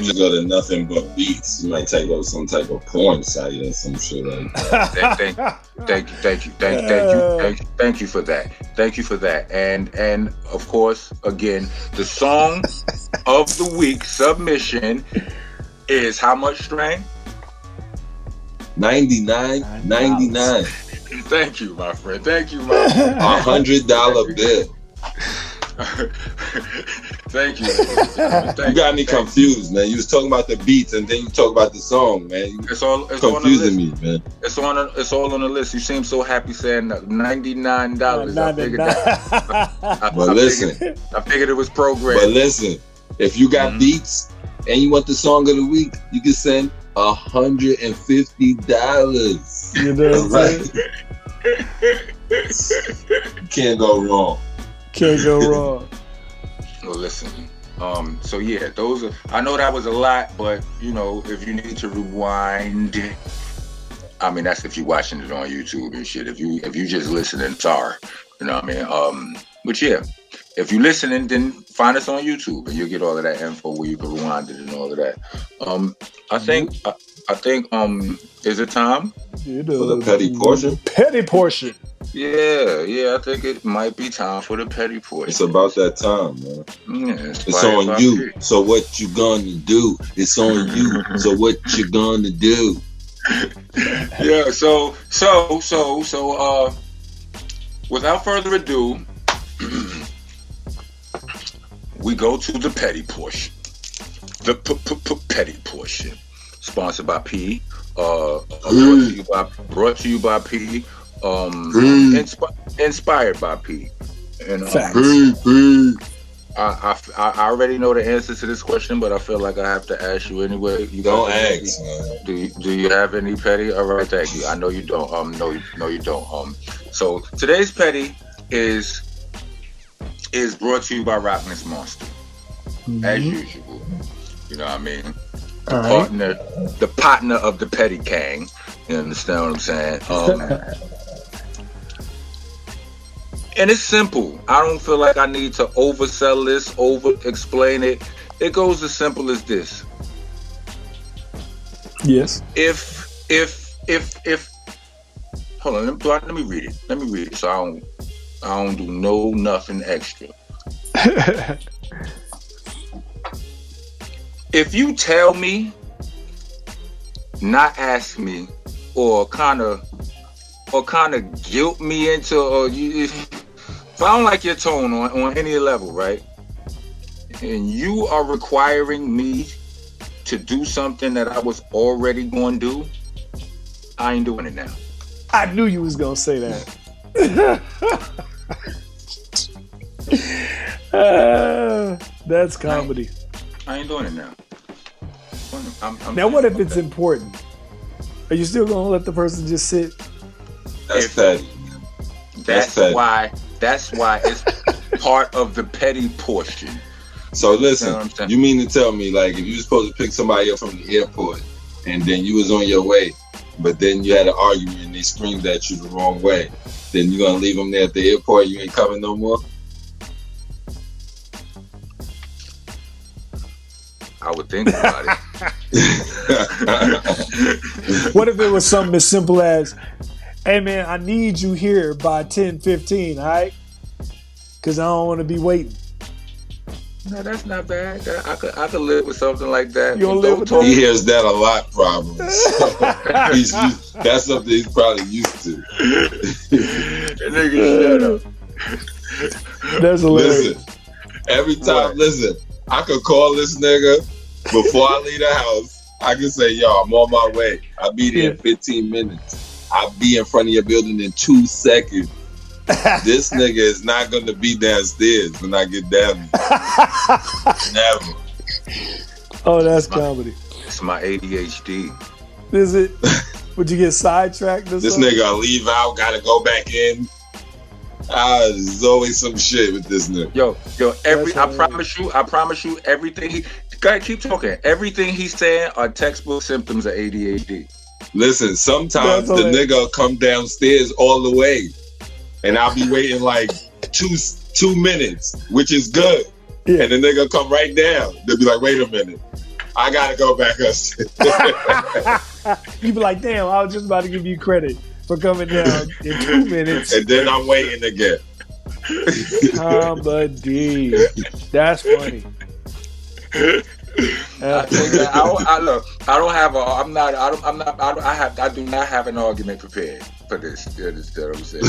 [SPEAKER 2] you go to nothing but beats. You might take over some type of porn site or some shit like that.
[SPEAKER 1] Thank you for that. Thank you for that. And of course, again, the song of the week submission is how much, Strang?
[SPEAKER 2] $99.99.
[SPEAKER 1] Thank you, my friend. Thank you, my friend.
[SPEAKER 2] $100 bill.
[SPEAKER 1] Thank you.
[SPEAKER 2] You got me confused, man. You was talking about the beats and then you talk about the song, man.
[SPEAKER 1] It's confusing me, man. It's all on the list. You seem so happy saying $99. I figured it was programmed.
[SPEAKER 2] But listen, if you got beats and you want the song of the week, you can send $150.
[SPEAKER 4] You know what I'm
[SPEAKER 2] saying? Can't go wrong.
[SPEAKER 4] Can't go wrong.
[SPEAKER 1] Well, listen. So yeah, those are. I know that was a lot, but you know, if you need to rewind, I mean, that's if you're watching it on YouTube and shit. If you just listening, sorry, you know what I mean. But yeah, if you're listening, then find us on YouTube and you'll get all of that info where you can rewind it and all of that. I think. Is it time
[SPEAKER 2] for the petty portion?
[SPEAKER 4] Petty portion.
[SPEAKER 1] Yeah, I think it might be time for the petty portion.
[SPEAKER 2] It's about that time, man.
[SPEAKER 1] Yeah,
[SPEAKER 2] it's on you. So what you gonna do? It's on you. So what you gonna do?
[SPEAKER 1] Yeah. So. Without further ado, we go to the petty portion. The petty portion, sponsored by P. Brought to you by P. Inspired by P. And I already know the answer to this question, but I feel like I have to ask you anyway. You
[SPEAKER 2] don't ask, man.
[SPEAKER 1] Do you have any petty? All right, thank you. I know you don't. No, you don't. So today's petty is brought to you by Rockness Monster, as usual. You know what I mean? The partner of the petty gang. You understand what I'm saying? And it's simple. I don't feel like I need to oversell this, over-explain it. It goes as simple as this.
[SPEAKER 4] Yes.
[SPEAKER 1] If hold on, let me read it. Let me read it so I don't do nothing extra. If you tell me, not ask me, or kind of guilt me into, or if I don't like your tone on any level, right? And you are requiring me to do something that I was already going to do, I ain't doing it now.
[SPEAKER 4] I knew you was gonna say that. That's comedy.
[SPEAKER 1] I ain't doing it now.
[SPEAKER 4] Now, what if it's important? Are you still gonna let the person just sit?
[SPEAKER 2] That's petty.
[SPEAKER 1] That's why it's part of the petty portion.
[SPEAKER 2] So listen, you mean to tell me, like, if you were supposed to pick somebody up from the airport and then you was on your way, but then you had an argument and they screamed at you the wrong way, then you gonna leave them there at the airport? You ain't coming no more?
[SPEAKER 1] I would think about it.
[SPEAKER 4] What if it was something as simple as, hey man, I need you here by 10:15, all right? Because I don't want to be waiting.
[SPEAKER 1] No, that's not bad. I could live with something like that.
[SPEAKER 4] You don't live with that?
[SPEAKER 2] He hears that a lot, probably. That's something he's probably used to.
[SPEAKER 1] Nigga, shut up.
[SPEAKER 4] That's hilarious.
[SPEAKER 2] Listen, every time, I could call this nigga before I leave the house. I can say, yo, I'm on my way. I'll be there in 15 minutes. I'll be in front of your building in 2 seconds. This nigga is not going to be downstairs when I get down there. Never.
[SPEAKER 4] Oh, that's comedy.
[SPEAKER 1] It's my ADHD.
[SPEAKER 4] Is it? Would you get sidetracked or
[SPEAKER 2] this
[SPEAKER 4] something?
[SPEAKER 2] Nigga leave out, gotta go back in. There's always some shit with this nigga.
[SPEAKER 1] Yo, I promise you, everything he... Go ahead, keep talking. Everything he's saying are textbook symptoms of ADHD.
[SPEAKER 2] Listen, sometimes the nigga come downstairs all the way, and I'll be waiting like 2 minutes, which is good. Yeah. And the nigga come right down. They'll be like, wait a minute, I gotta go back upstairs.
[SPEAKER 4] You be like, damn, I was just about to give you credit for coming down in 2 minutes.
[SPEAKER 2] And then I'm waiting again.
[SPEAKER 4] Comedy. That's funny.
[SPEAKER 1] I do not have an argument prepared for this. That's what I'm saying.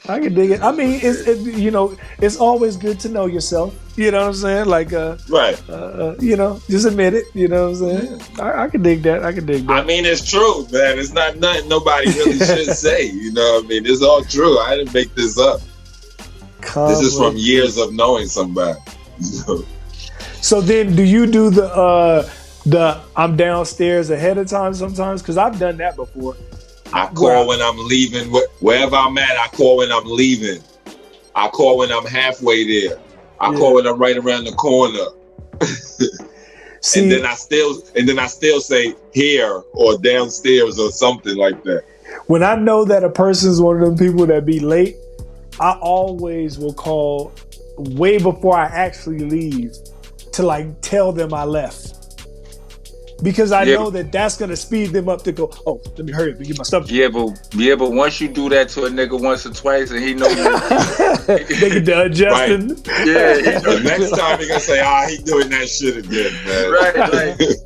[SPEAKER 4] I can dig it. I mean, it's always good to know yourself. You know what I'm saying? Like,
[SPEAKER 2] right.
[SPEAKER 4] Just admit it. You know what I'm saying? I can dig that. I
[SPEAKER 2] mean, it's true, man. It's not nothing nobody really should say. You know what I mean? It's all true. I didn't make this up. This is from years of knowing somebody.
[SPEAKER 4] So then, do you do the I'm downstairs ahead of time sometimes? Because I've done that before.
[SPEAKER 2] I call when I'm leaving. Wherever I'm at, I call when I'm leaving. I call when I'm halfway there. I call when I'm right around the corner.
[SPEAKER 4] See,
[SPEAKER 2] and then I still say here or downstairs or something like that.
[SPEAKER 4] When I know that a person's one of them people that be late, I always will call way before I actually leave to like tell them I left. Because I know that that's gonna speed them up to go, oh, let me hurry up and get my stuff.
[SPEAKER 1] Yeah, but once you do that to a nigga once or twice and he knows
[SPEAKER 4] they can adjusting.
[SPEAKER 1] Right. Yeah.
[SPEAKER 2] The next time he gonna say, he doing that shit again, man.
[SPEAKER 1] Right,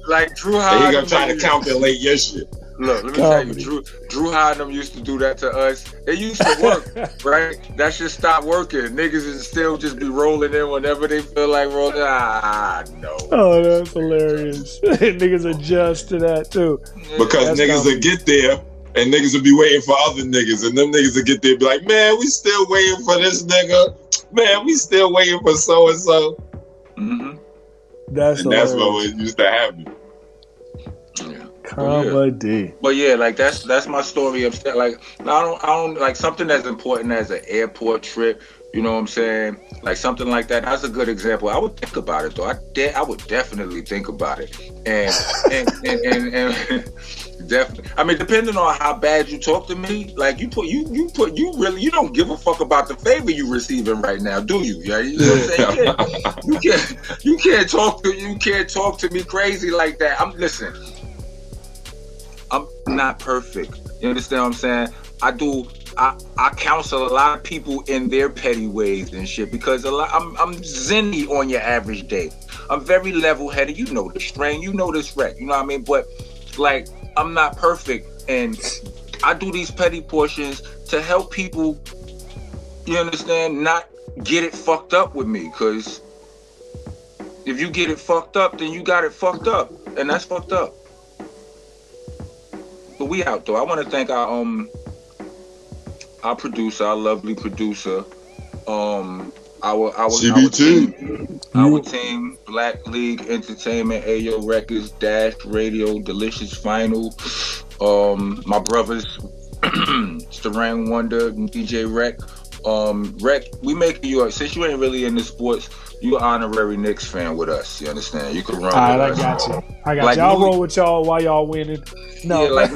[SPEAKER 1] like Drew High.
[SPEAKER 2] He gonna try to calculate your shit.
[SPEAKER 1] Look, let me tell you, Drew High and them used to do that to us. It used to work, right? That shit stopped working. Niggas is still just be rolling in whenever they feel like rolling. No.
[SPEAKER 4] Oh, that's hilarious. Niggas adjust to that too.
[SPEAKER 2] Because that's niggas will get there and niggas will be waiting for other niggas, and them niggas will get there and be like, man, we still waiting for this nigga. Man, we still waiting for so and so.
[SPEAKER 1] Mm-hmm.
[SPEAKER 4] That's
[SPEAKER 2] what used to happen.
[SPEAKER 4] Comedy.
[SPEAKER 1] But yeah, like that's my story of like I don't like something as important as an airport trip. You know what I'm saying? Like something like that. That's a good example. I would think about it though. I would definitely think about it. And definitely. I mean, depending on how bad you talk to me, like you really don't give a fuck about the favor you receiving right now, do you? Yeah, you know what I'm saying? You can't talk to me crazy like that. I'm not perfect. You understand what I'm saying? I counsel a lot of people in their petty ways and shit because I'm zenny on your average day. I'm very level-headed. You know this, Starang. You know this, Rek. You know what I mean? But like, I'm not perfect, and I do these petty portions to help people. You understand? Not get it fucked up with me, because if you get it fucked up, then you got it fucked up, and that's fucked up. But we out though. I want to thank our producer, our lovely producer, our team, Black League Entertainment, Ayo Records, Dash Radio, Delicious Vinyl, my brothers, Starang Wonder, and DJ Rek. Rek, we make you, since you ain't really into sports, you an honorary Knicks fan with us. You understand? You can run with us.
[SPEAKER 4] I got you. I'll roll with y'all while y'all winning. No,
[SPEAKER 1] yeah,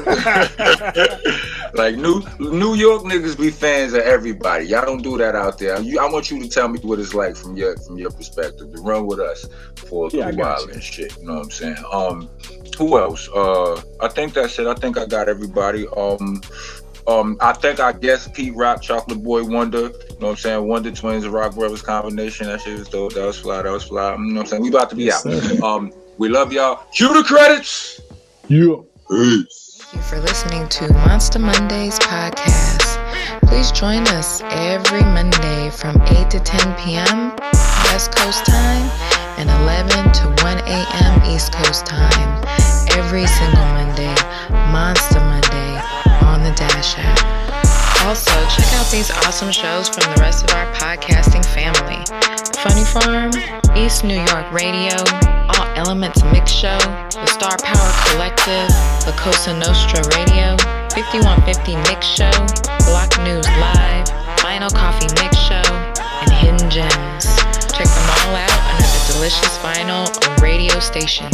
[SPEAKER 1] like New York niggas be fans of everybody. Y'all don't do that out there. I want you to tell me what it's like from your perspective to run with us for a little while and shit. You know what I'm saying? Who else? I think that's it. I think I got everybody. I think I guessed Pete Rock, Chocolate Boy Wonder. You know what I'm saying? Wonder Twins, Rock Brothers combination. That shit was dope. That was fly. You know what I'm saying? We about to be out. We love y'all. Cue the credits.
[SPEAKER 4] Yeah.
[SPEAKER 2] Peace.
[SPEAKER 8] Thank you for listening to Monsta Mondayz Podcast. Please join us every Monday from 8 to 10 p.m. West Coast time and 11 to 1 a.m. East Coast time. Every single Monday, Monsta Monday on the Dash app. Also, check out these awesome shows from the rest of our podcasting family. The Funny Farm, East New York Radio, All Elements Mix Show, the Star Power Collective, La Cosa Nostra Radio, 5150 Mix Show, Block News Live, Vinyl Coffee Mix Show, and Hidden Gems. Check them all out under the Delicious Vinyl radio station.